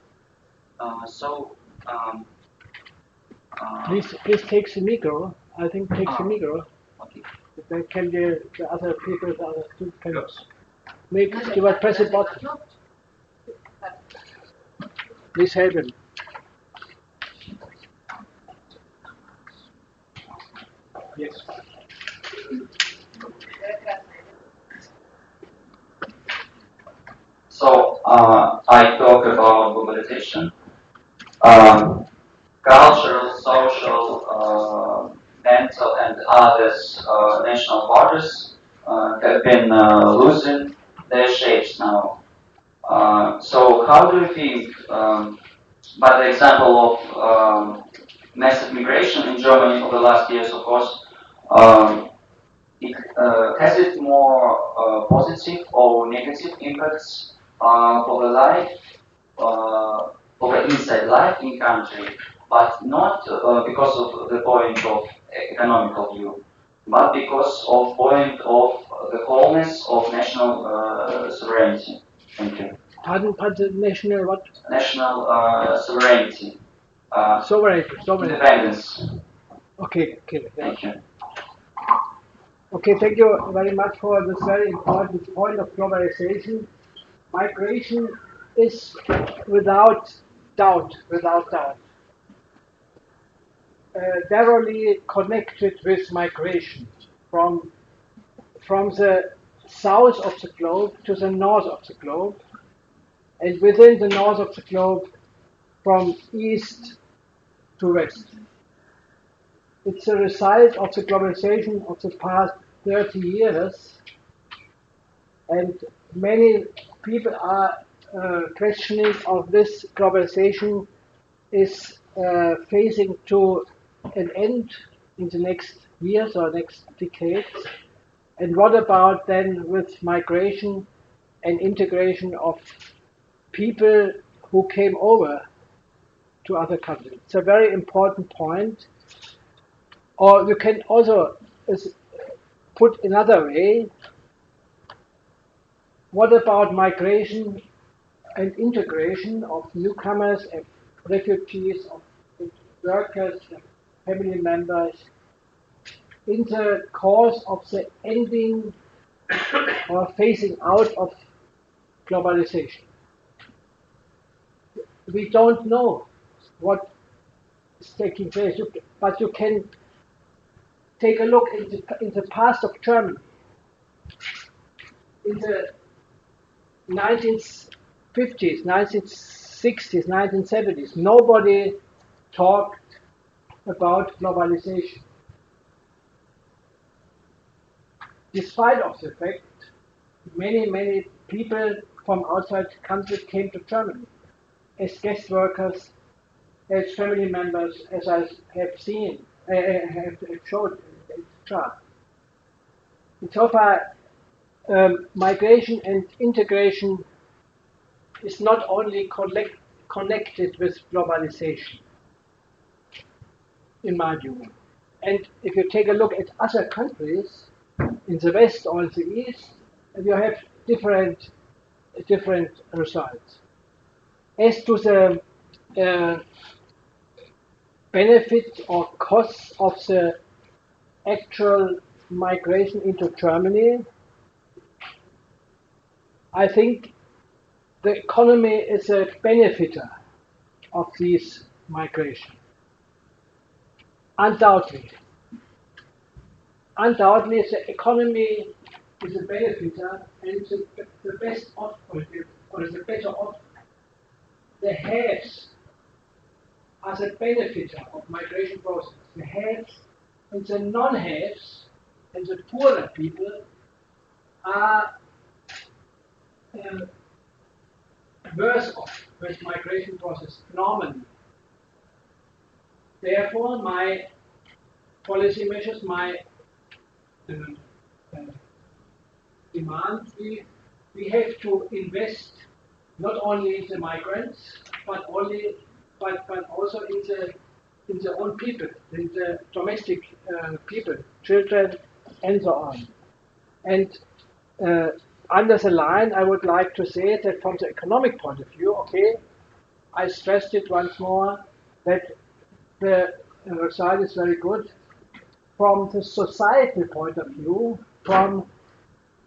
Please take the micro. I think take the micro. Okay. Then can the other people, the other students can make you press the button. Please help him. Yes. So I talk about globalization, cultural, social, mental, and others national borders have been losing their shapes now. So how do you think, by the example of massive migration in Germany over the last years, of course, has it more positive or negative impacts for the life, for the inside life in country, but not because of the point of economical view, but because of point of the wholeness of national sovereignty. Thank you. Pardon, national what? National sovereignty. Sovereignty. Independence. Okay. Thank you. Okay, thank you very much for this very important point of globalization. Migration is without doubt, directly connected with migration from the south of the globe to the north of the globe, and within the north of the globe from east to west. It's a result of the globalization of the past 30 years, and many people are questioning of this globalization is phasing to an end in the next years or next decades. And what about then with migration and integration of people who came over to other countries? It's a very important point. Or you can also put another way, what about migration and integration of newcomers and refugees, of workers, family members, in the course of the ending or phasing out of globalization? We don't know what is taking place, but you can take a look in the past of Germany. In the 1950s, 1960s, 1970s, nobody talked about globalization. Despite of the fact, many people from outside the country came to Germany as guest workers, as family members, as I have seen, have showed in the chart. And so far, migration and integration is not only connected with globalization, in my view. And if you take a look at other countries, in the West or in the East, you have different results. As to the benefit or costs of the actual migration into Germany, I think the economy is a benefiter of this migration. Undoubtedly. Undoubtedly, the economy is a benefiter, and the best off, or the better off. The haves are the benefiter of migration process. The haves and the non-haves and the poorer people are worse off with migration process normally. Therefore, my policy measures, my demand, we have to invest not only in the migrants, but also in the own people, in the domestic people, children, and so on. And under the line, I would like to say that from the economic point of view, okay, I stressed it once more that the result is very good. From the societal point of view, from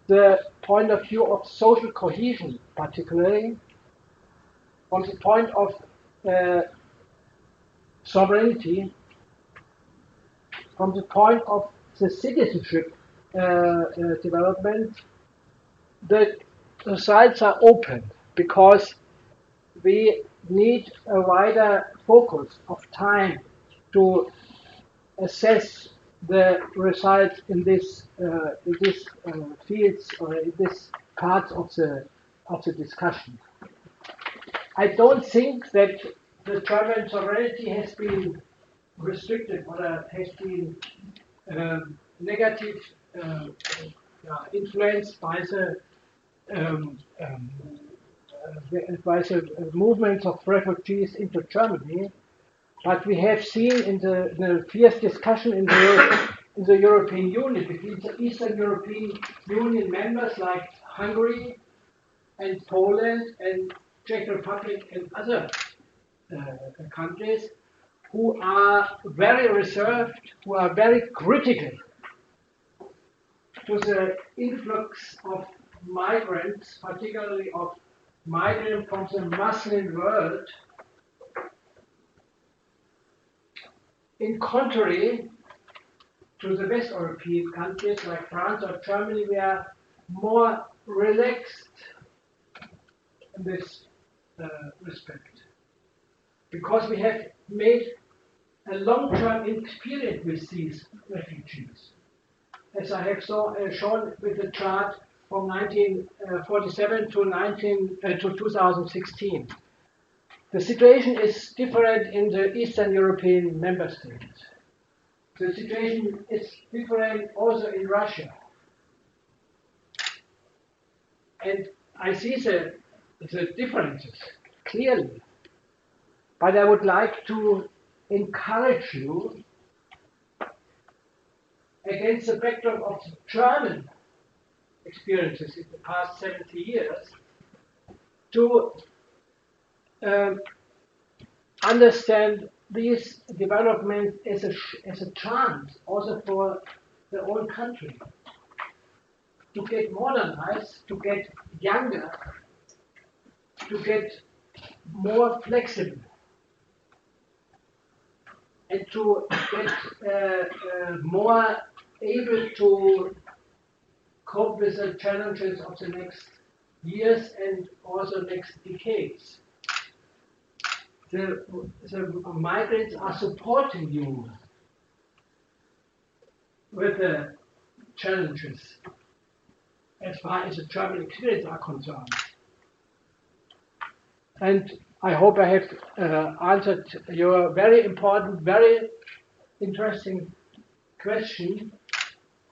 the point of view of social cohesion, particularly, from the point of sovereignty, from the point of the citizenship development, the sites are open because we need a wider focus of time to assess the results in this fields or in this part of the discussion. I don't think that the German sovereignty has been restricted or has been negative influenced by the movements of refugees into Germany. But we have seen in the fierce discussion in the European Union between the Eastern European Union members like Hungary and Poland and Czech Republic and other countries who are very reserved, who are very critical to the influx of migrants, particularly of migrants from the Muslim world, in contrary to the West European countries like France or Germany, we are more relaxed in this respect, because we have made a long-term experience with these refugees, as I have shown with the chart from 1947 to 2016. The situation is different in the Eastern European member states. The situation is different also in Russia. And I see the differences clearly. But I would like to encourage you, against the backdrop of the German experiences in the past 70 years, to understand these developments as a chance also for the own country to get modernized, to get younger, to get more flexible, and to get more able to cope with the challenges of the next years and also next decades. The migrants are supporting you with the challenges as far as the German experience are concerned. And I hope I have answered your very important, very interesting question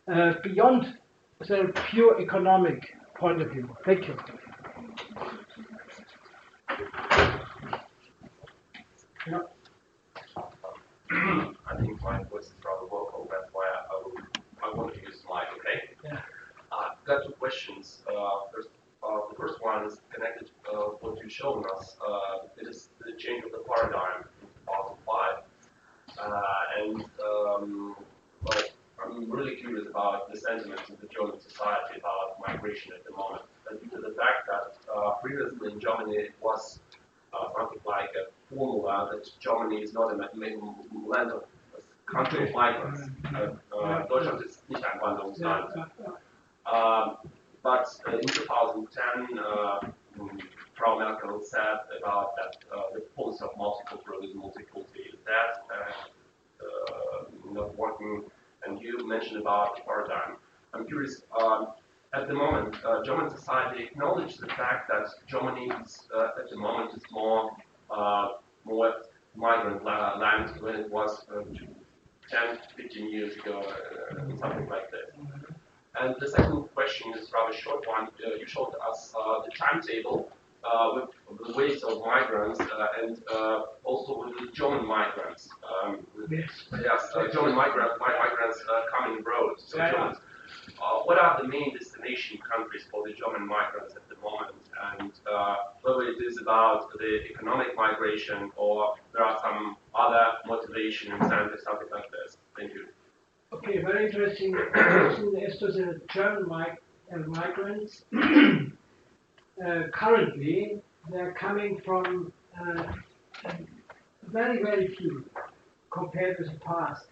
beyond the pure economic point of view. Thank you. Yeah. I think my voice is rather vocal, that's why I want to use mic, okay? Yeah. I've got two questions. The first one is connected to what you've shown us. It is the change of the paradigm in 2005. Well, I'm really curious about the sentiments of the German society about migration at the moment. And due to the fact that previously in Germany it was something like a formula that Germany is not a land of country of migrants. Deutschland ist nicht ein Wanderungsland. But in 2010, Frau Merkel said about that the policy of multiculturalism, multiculti is dead and not working. And you mentioned about the paradigm. I'm curious. At the moment, German society acknowledges the fact that Germany is, at the moment is more migrant land than it was 10, 15 years ago, something like this. And the second question is a rather short one. You showed us the timetable with the waves of migrants and also with the German migrants. German migrants coming abroad. So Germans. What are the main destination countries for the German migrants at the moment, and whether it is about the economic migration or there are some other motivation incentives, something like this? Thank you. Okay, very interesting question as to the German migrants. Currently, they're coming from very, very few compared with the past.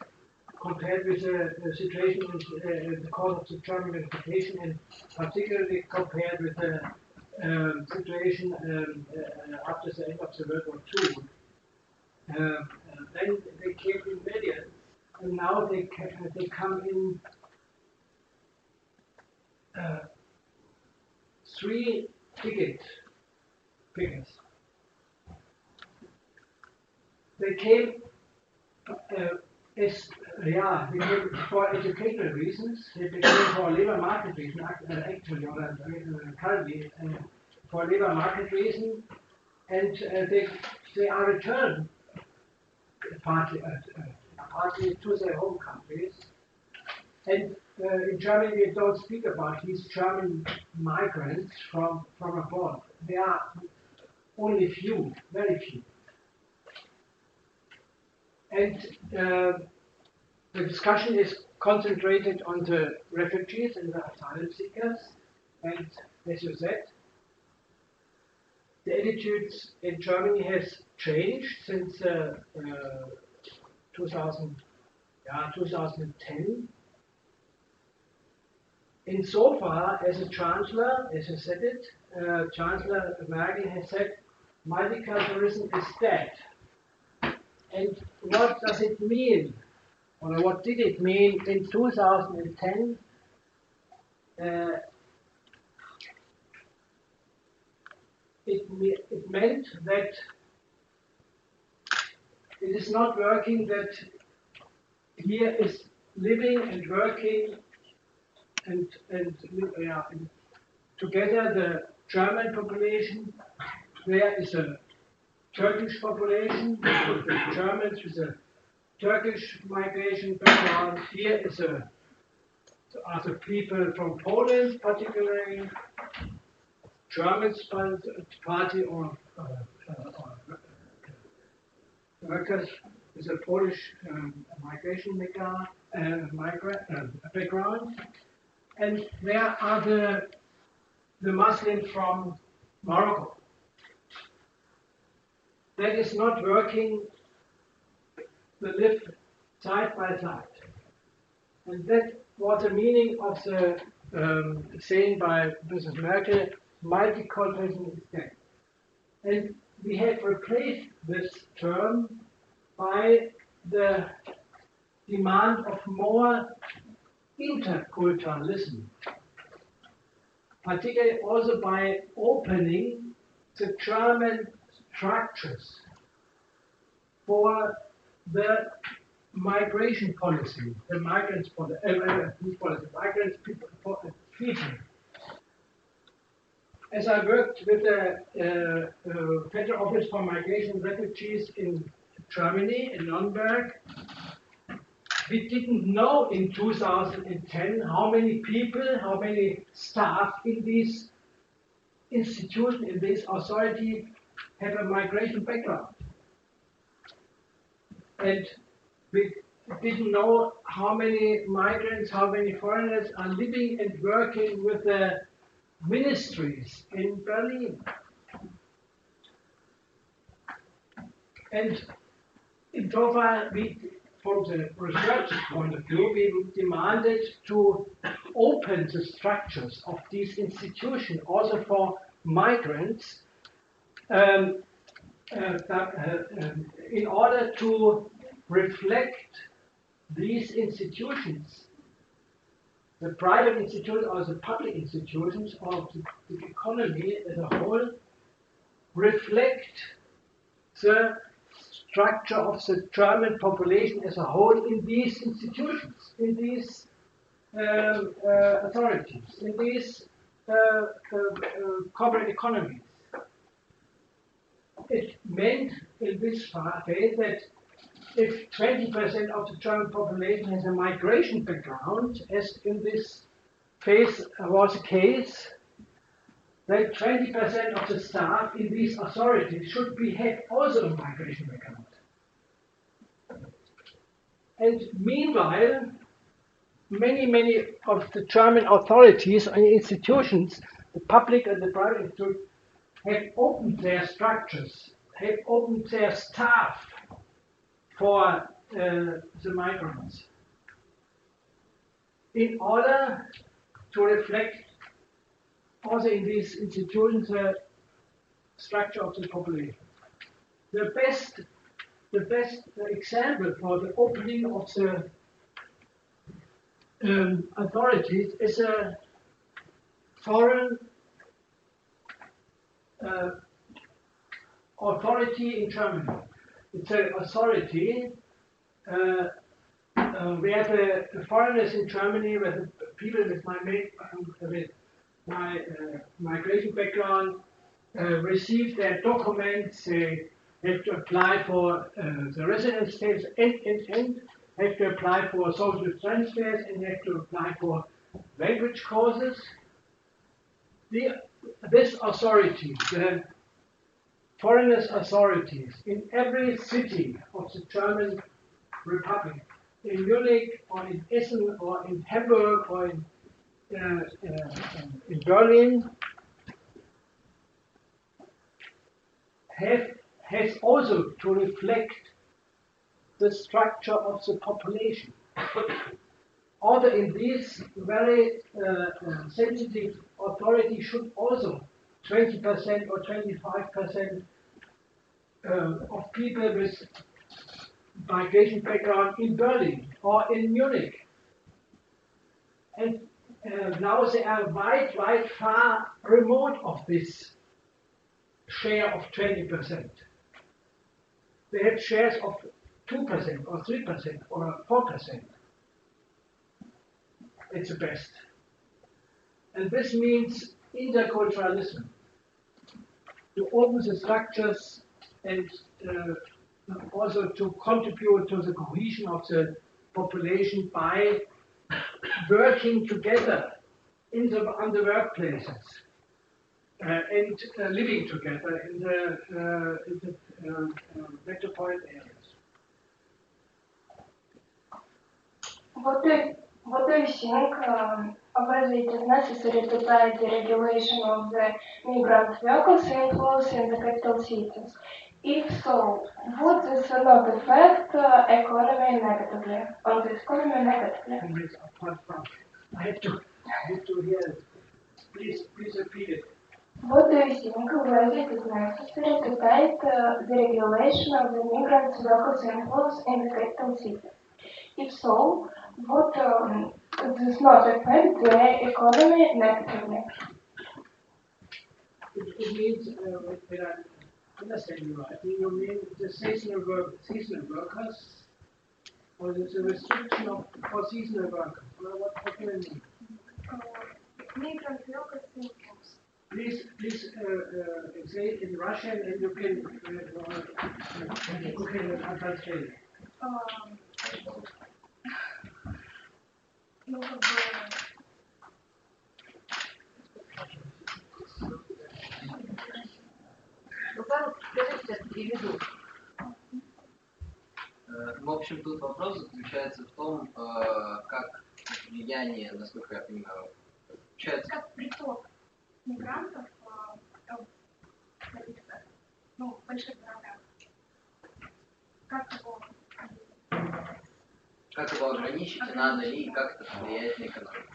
Compared with the situation in the course of the German unification, and particularly compared with the situation after the end of the World War II. Then they came in millions, and now they come in 3-digit figures. They came. They came for educational reasons, they came for labor market reasons, actually, or currently, for labor market reasons, and they are returned partly to their home countries. And in Germany, we don't speak about these German migrants from abroad. They are only few, very few. And the discussion is concentrated on the refugees and the asylum seekers. And as you said, the attitudes in Germany has changed since 2010. Insofar as the Chancellor, as you said it, Chancellor Merkel has said, multiculturalism is dead. And what does it mean, or what did it mean in 2010? It meant that it is not working that here is living and working and together the German population, there is a Turkish population, the Germans with a Turkish migration background. Here are the people from Poland, particularly Germans party or workers with a Polish migration background, and there are the Muslims from Morocco. That is not working, they live side by side. And that was the meaning of the saying by Mrs. Merkel, multiculturalism is dead. And we have replaced this term by the demand of more interculturalism, particularly also by opening the German structures for the migration policy, the migrants policy, migrants people. As I worked with the Federal Office for Migration and Refugees in Germany, in Nuremberg, we didn't know in 2010 how many people, how many staff in these institutions, in this authority have a migration background. And we didn't know how many migrants, how many foreigners are living and working with the ministries in Berlin. And in so far, from the research point of view, we demanded to open the structures of these institutions also for migrants in order to reflect these institutions, the private institutions or the public institutions of the economy as a whole, reflect the structure of the German population as a whole in these institutions, in these authorities, in these corporate economies. It meant in this phase that if 20% of the German population has a migration background, as in this phase was the case, then 20% of the staff in these authorities should have also a migration background. And meanwhile, many of the German authorities and institutions, the public and the private institutions, have opened their structures, have opened their staff for the migrants in order to reflect also in these institutions the structure of the population. The best example for the opening of the authorities is a foreign authority in Germany. It's an authority where the foreigners in Germany, where the people with my migration background receive their documents, they have to apply for the residence status and have to apply for social transfers and have to apply for language courses. This authority, the foreigners' authorities in every city of the German Republic, in Munich or in Essen or in Hamburg or in Berlin, has also to reflect the structure of the population. Although in these very sensitive authorities should also 20% or 25% of people with migration background in Berlin or in Munich. And now they are far remote of this share of 20%. They have shares of 2% or 3% or 4%. It's the best. And this means interculturalism. To open the structures and also to contribute to the cohesion of the population by working together on the workplaces and living together in the metropolitan areas. What do you think whether it is necessary to tie the regulation of the migrant workers influence in the capital cities? If so, would this not affect economy negatively? On the economy negatively? I have to hear it. Please repeat it. What do you think whether it is necessary to tie the regulation of the migrant workers influence in the capital cities? If so, would this not affect the economy negatively? It means, when I understand you right, you mean the seasonal workers Or is it a restriction of for seasonal workers? What do you mean? Migrant workers inflows. Please say in Russian, and you can translate. Ну, как бы... Ну, пару скажите, сейчас переведу. В общем, тут вопрос заключается в том, как влияние, насколько я понимаю, получается... Как приток мигрантов ну, в больших городах. Как его ограничить, и надо ли, и как это повлияет на экономику?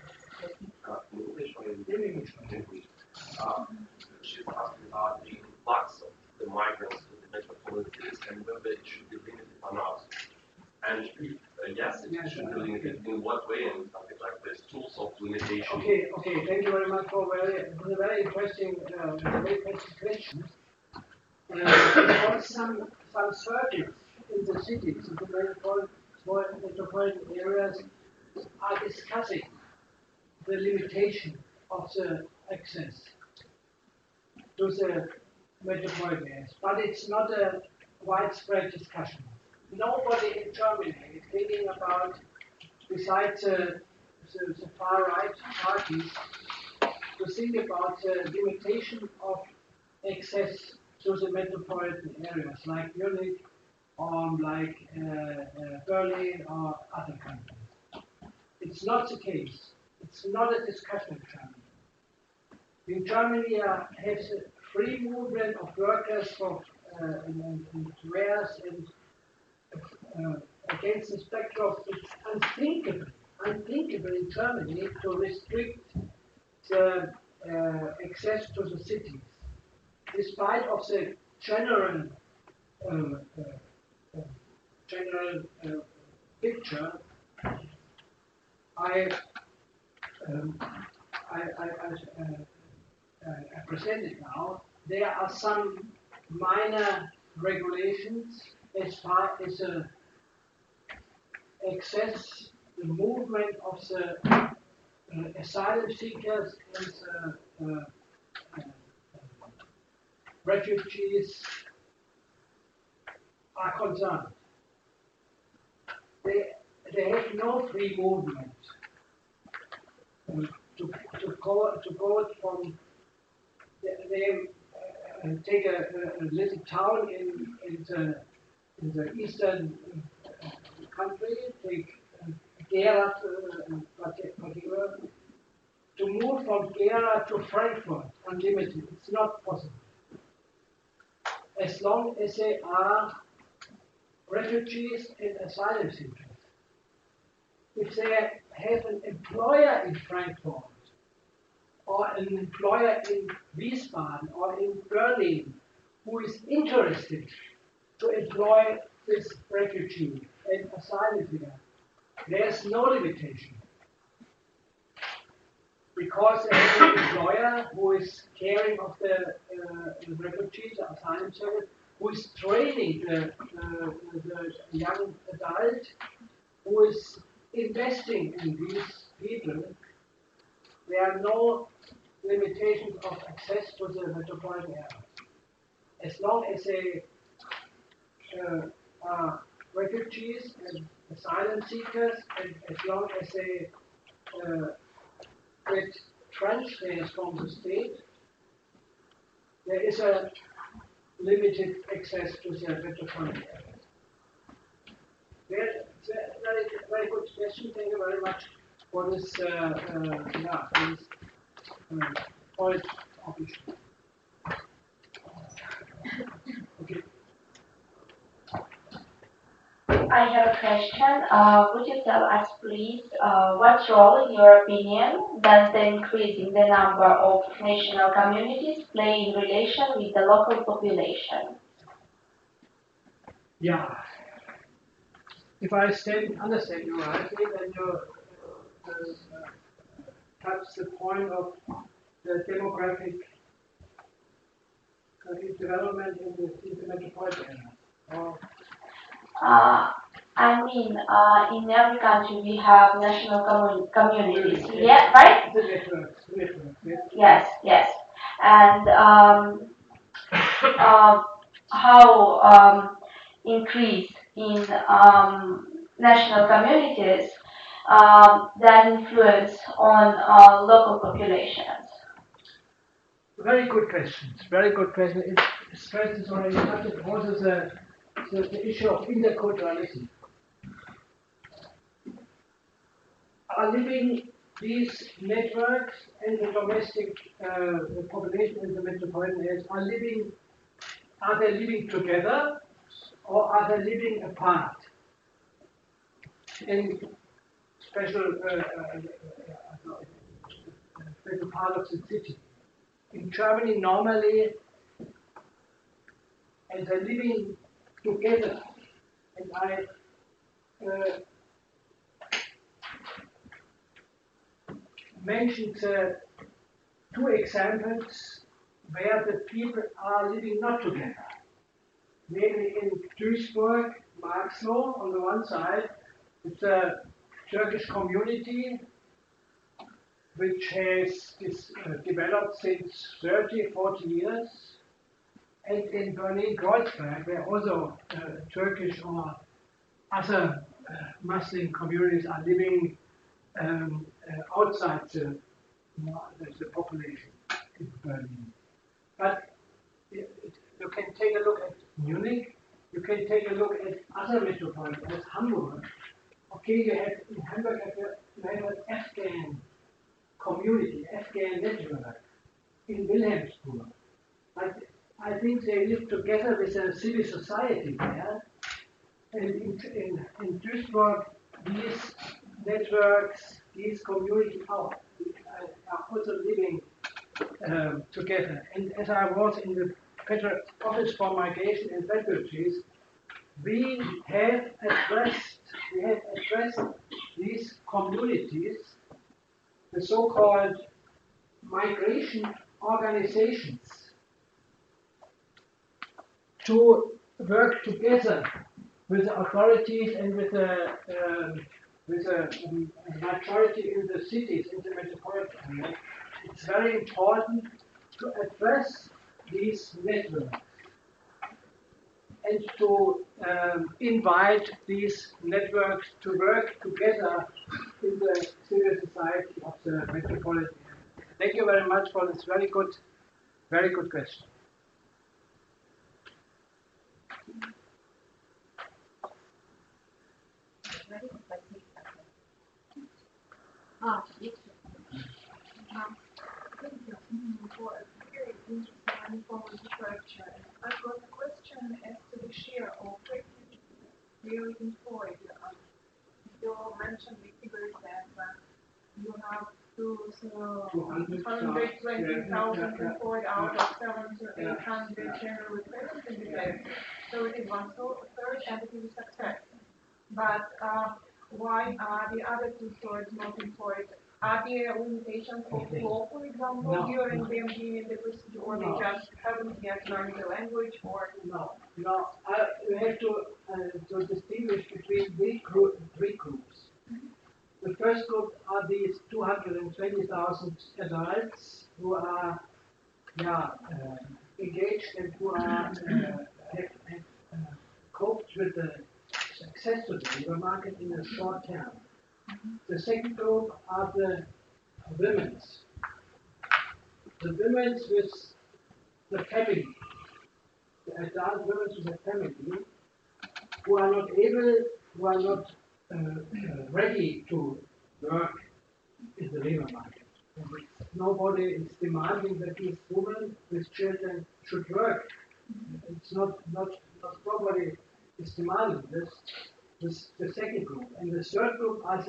She's asking about the influx of the migrants to the metropolises and whether it should be limited or not. And if yes, it should be limited, in what way and something like this, tools of limitation. Okay, thank you very much for a very interesting question. There are some circuits in the cities, in the metropolitan areas, are discussing the limitation of the access to the metropolitan areas, but it's not a widespread discussion. Nobody in Germany is thinking about, besides the far-right parties, to think about the limitation of access to the metropolitan areas like Munich or like Berlin or other countries. It's not the case. It's not a discussion in Germany. In Germany, has a free movement of workers for and wares and against the spectrum. It's unthinkable in Germany to restrict the access to the cities, despite of the general picture. I presented now. There are some minor regulations as far as access, the movement of the asylum seekers and refugees are concerned. They have no free movement to go from. They take a little town in the eastern country, take Gera particular, to move from Gera to Frankfurt unlimited. It's not possible. As long as they are refugees and asylum seekers. If they have an employer in Frankfurt, or an employer in Wiesbaden or in Berlin who is interested to employ this refugee and asylum seeker, there's no limitation. Because there is an employer who is caring of the refugees, the asylum seekers, who is training the young adult, who is investing in these people. There are no limitations of access to the metropolitan area. As long as they are refugees and asylum seekers, and as long as they get transfers from the state, there is a limited access to the metropolitan area. Very good question. Thank you very much for this point of issue. Okay. I have a question. Would you tell us, please, what role, in your opinion, does the increase in the number of national communities play in relation with the local population? Yeah. If I understand you rightly, then you touch the point of the demographic development in the metropolitan area. I mean, in every country we have national communities. Yeah, right? The networks, yes. Yes, yes. And how increase in national communities that influence on local populations? Very good questions. Very good question. It's first is already touched also the issue of interculturality. Are living these networks and the domestic population in the metropolitan areas are they living together or are they living apart in special part of the city? In Germany, normally, and they're living together. And I mentioned two examples where the people are living not together. Namely in Duisburg, Marxloh, on the one side, it's a Turkish community which has developed since 30, 40 years. And in Berlin-Kreuzberg, where also Turkish or other Muslim communities are living outside the population in Berlin. But you can take a look at Munich, you can take a look at other metropolises, as Hamburg. Okay, you have in Hamburg you have an Afghan community, Afghan network in Wilhelmsburg. But I think they live together with a civil society there. And in Duisburg, these networks, these communities are also living together. And as I was in the Federal Office for Migration and Refugees, we have addressed these communities, the so-called migration organizations, to work together with the authorities and with the majority in the cities, in the metropolitan area. It's very important to address these networks and to invite these networks to work together in the civil society of the metropolitan area. Thank you very much for this very good question. Thank you for a very interesting and informative lecture. I've got a question as to the share of really employed. You mentioned the figures that you have 220,000 employed out of 700 to 800 generally present in the day. So it is 1/3 and it is a success. But why are the other 2/3 not employed? Are there limitations of law, for example, during them being the procedure, or they just haven't yet learned the language, or? No. You have to distinguish between three groups. The first group are these 220,000 adults who are engaged and who are have coped with the success of the labor market in the short term. The second group are the women. The women with the family, the adult women with the family, who are not able, who are not ready to work in the labor market. And nobody is demanding that these women with children should work. It's not nobody is demanding this. This the second group. And the third group are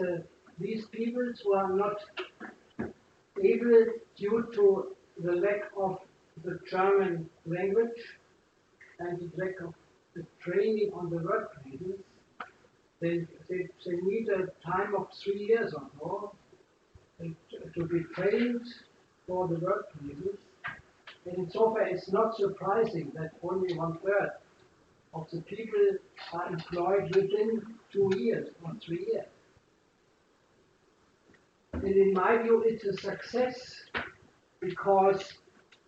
these people who are not able, due to the lack of the German language and the lack of the training on the workplaces. They need a time of 3 years or more to be trained for the workplaces. And so far it's not surprising that only 1/3 of the people are employed within 2 years or 3 years. And in my view, it's a success because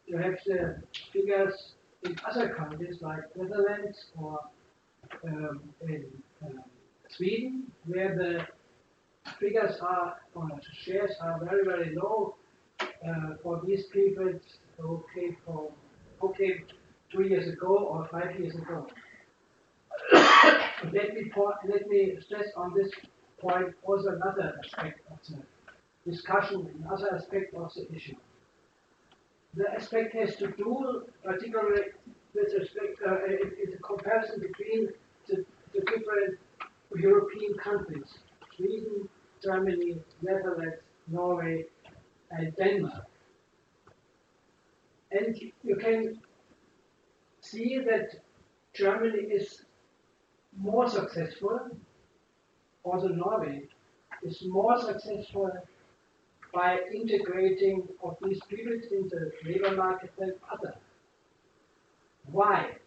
you have the figures in other countries like Netherlands or in Sweden, where the figures are, or the shares are very, very low for these people who came from, 2 years ago or 5 years ago. Let me stress on this point also another aspect of the discussion, another aspect of the issue. The aspect has to do particularly with respect, the comparison between the different European countries, Sweden, Germany, Netherlands, Norway, and Denmark. And you can see that Germany is more successful, also Norway is more successful by integrating of these people in the labor market than others. Why?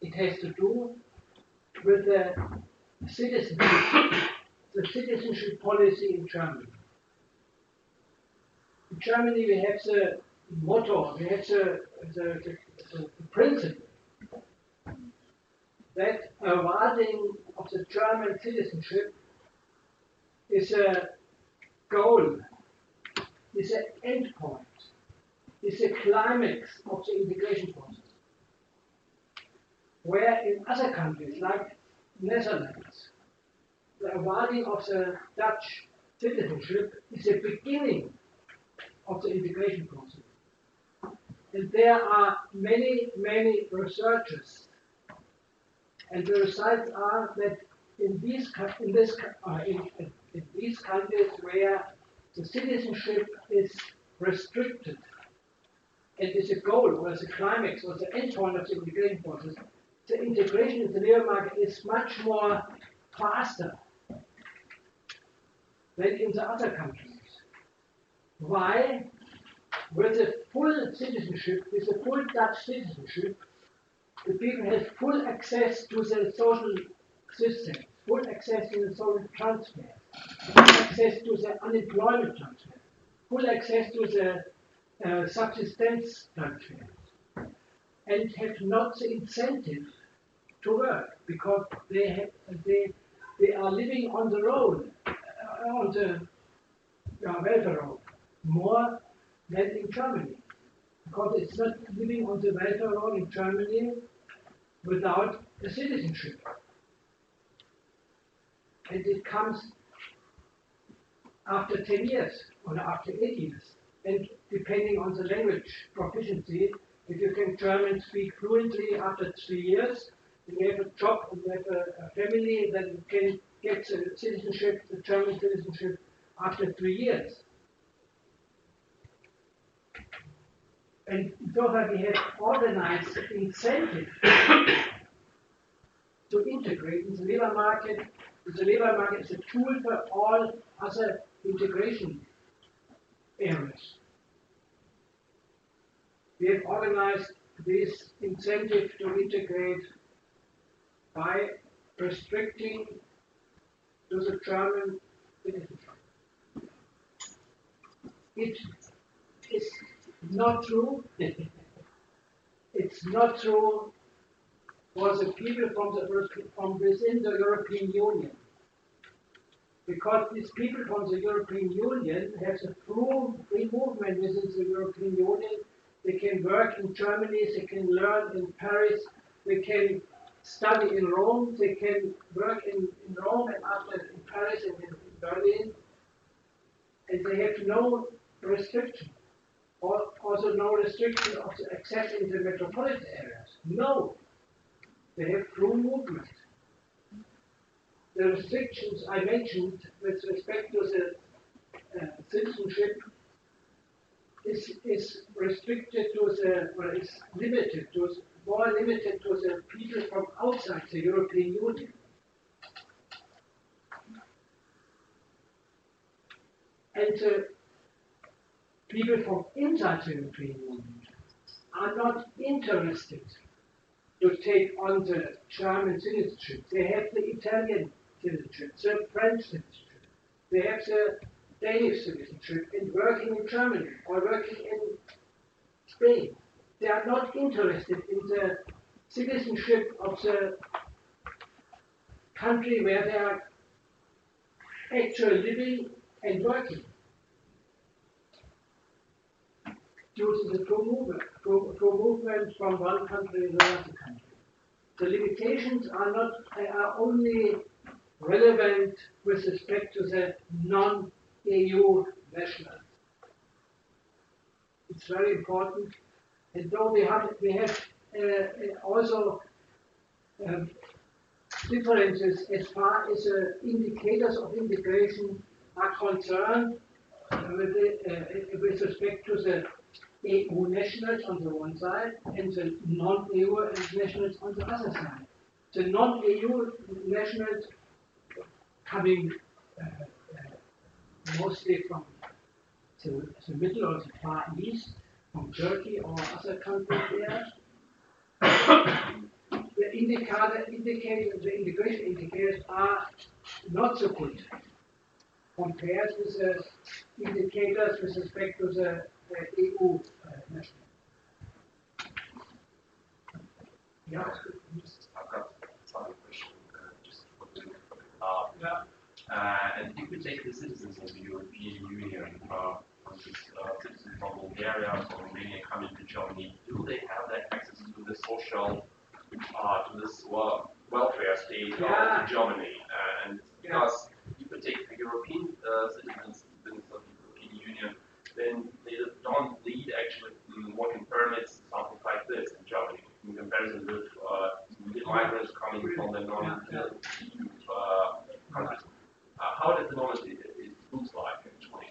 It has to do with the citizenship policy in Germany. In Germany we have the motto, we have the principle that awarding of the German citizenship is a goal, is an end point, is a climax of the integration process. Where in other countries like Netherlands, the awarding of the Dutch citizenship is the beginning of the integration process. And there are many, many researchers, and the results are that in these countries where the citizenship is restricted and is a goal or as a climax or the end point of the integration process, the integration in the labor market is much more faster than in the other countries. Why? With the full citizenship, with the full Dutch citizenship, the people have full access to the social system, full access to the social transfer, full access to the unemployment transfer, full access to the subsistence transfer, and have not the incentive to work because they are living on the road, on the welfare road, more than in Germany. Because it's not living on the welfare road in Germany without a citizenship. And it comes after 10 years or after 8 years. And depending on the language proficiency, if you can German speak fluently after 3 years, and you have a job and you have a family, then you can get the citizenship, the German citizenship, after 3 years. And so we have organized incentive to integrate in the labor market. The labor market is a tool for all other integration areas. We have organized this incentive to integrate by restricting to the German citizenship. It is not true. It's not true for the people from within the European Union. Because these people from the European Union have the free movement within the European Union. They can work in Germany, they can learn in Paris, they can study in Rome, they can work in Rome and after in Paris and in Berlin. And they have no restriction. Also no restriction of the access in the metropolitan areas. No. They have free movement. The restrictions I mentioned with respect to the citizenship is restricted to the, or is limited to, more limited to the people from outside the European Union. And the people from inside the European Union are not interested to take on the German citizenship. They have the Italian citizenship, the French citizenship. They have the Danish citizenship and working in Germany or working in Spain. They are not interested in the citizenship of the country where they are actually living and working. Due to the movement from one country to another country. The limitations are only relevant with respect to the non-EU nationals. It's very important. And though we have also differences as far as indicators of integration are concerned with respect to the EU nationals on the one side and the non-EU nationals on the other side. The non-EU nationals coming mostly from the middle or the far east, from Turkey or other countries there. The integration indicators are not so good compared with the indicators with respect to the EU national. Yeah, I've got some question just for you. And if we take the citizens of the European Union, citizens from Bulgaria, from Romania coming to Germany, do they have that access to the social, to this welfare state of Germany? And because if we take the European citizens of the European Union, then they don't need actually working permits, something like this in Germany, in comparison with migrants coming from the non-EU countries. How at the moment it looks like actually?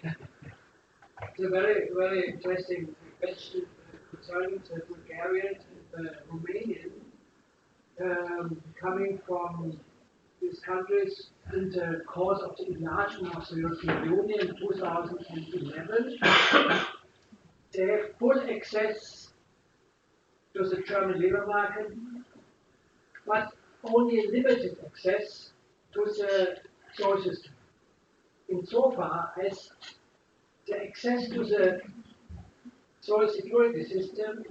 It's a very, very interesting question concerning the Bulgarians and the Romanians coming from these countries in the course of the enlargement of the European Union in 2011. They have full access to the German labor market, but only limited access to the social system. Insofar as the access to the social security system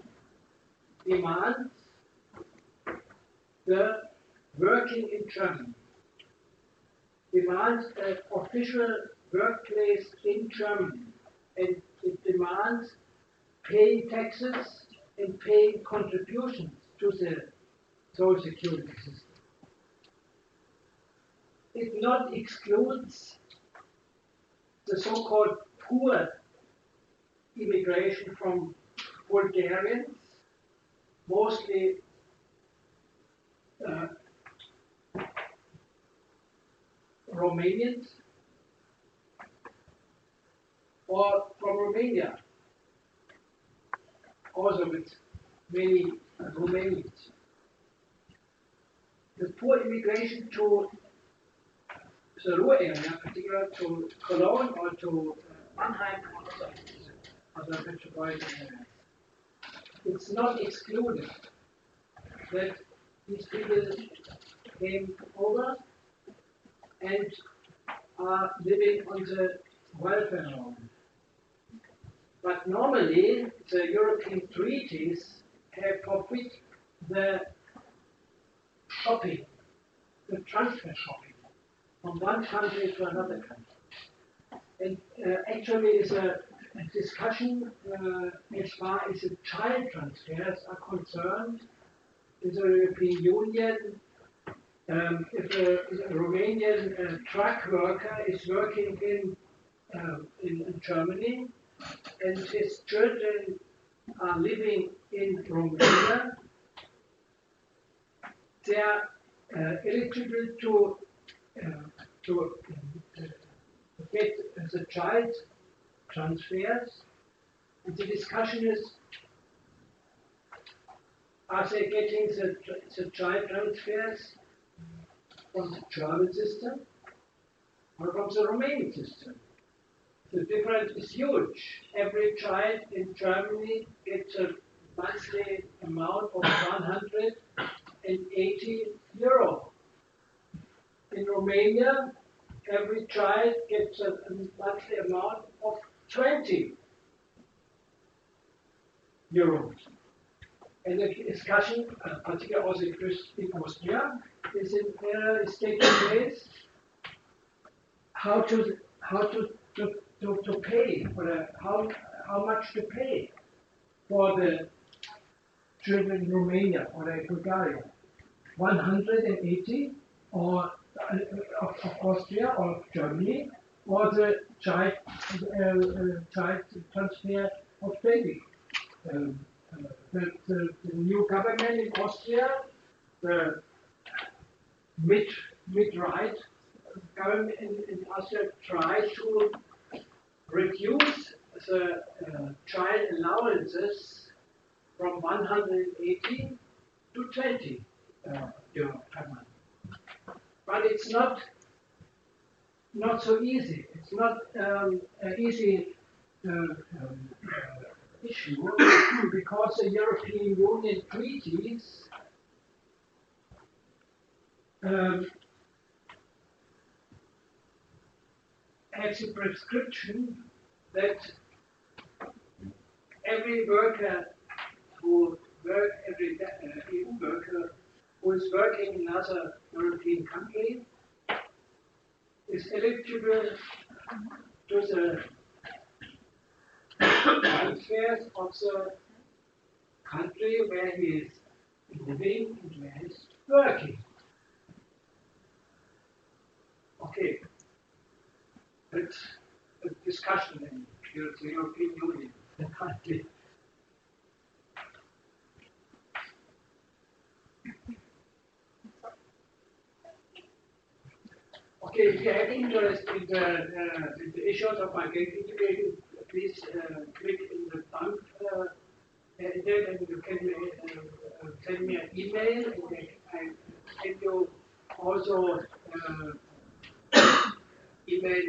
demands the working in Germany, demands an official workplace in Germany, and it demands paying taxes and paying contributions to the social security system. It not excludes the so-called poor immigration from Bulgarians, mostly Romanians, or from Romania, also with many Romanians. The poor immigration to the Ruhr area, particularly to Cologne or to Mannheim or other metropolitan areas. It's not excluded that these people came over and are living on the welfare roll. But normally, the European treaties have forbid the shopping, the transfer shopping from one country to another country. And actually, is a discussion as far as the child transfers are concerned in the European Union. If a Romanian truck worker is working in Germany and his children are living in Romania, they are eligible to get the child transfers. And the discussion is, are they getting the child transfers from the German system or from the Romanian system? The difference is huge. Every child in Germany gets a monthly amount of 180 euro. In Romania, every child gets a monthly amount of 20 euros. And the discussion, particularly also in Austria, is taking place how to pay, or how much to pay for the children in Romania or in Bulgaria. 180 or of Austria or Germany, or the child transfer of 20. The new government in Austria, the mid-right government in Austria, tried to reduce the child allowances from 180 to 20 euro per month. But it's not so easy. It's not an easy issue because the European Union treaties has a prescription that every worker every EU worker who is working in another European country is eligible to the transfers of the country where he is living and where he is working. Okay, it's a discussion in the European Union currently. Okay, if you have interest in the issues of identity, please click in the bump and you can send me an email, and I send you also email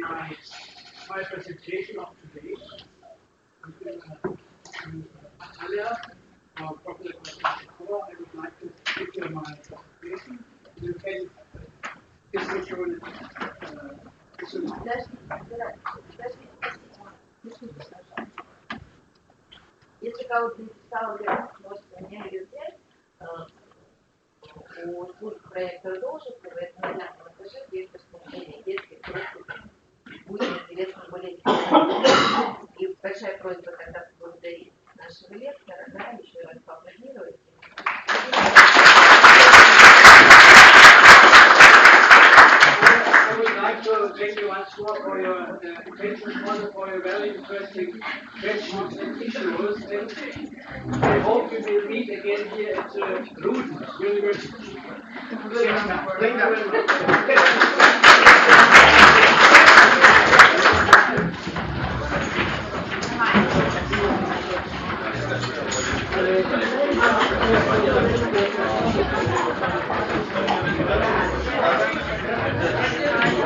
my presentation of today. Earlier, Professor Kora, I would like to give you my presentation. You can discuss Если кого-то написал, я может меня резать, у службы проекта «Дружбы» в этом национальном этаже есть распределение детских просто будет интересно более детально. И большая просьба тогда поблагодарить нашего лектора, да, еще раз поаплодировать. I would like to thank you once more for your attention, for your very interesting questions and issues. And I hope we will meet again here at the RUDN University. Thank you very much.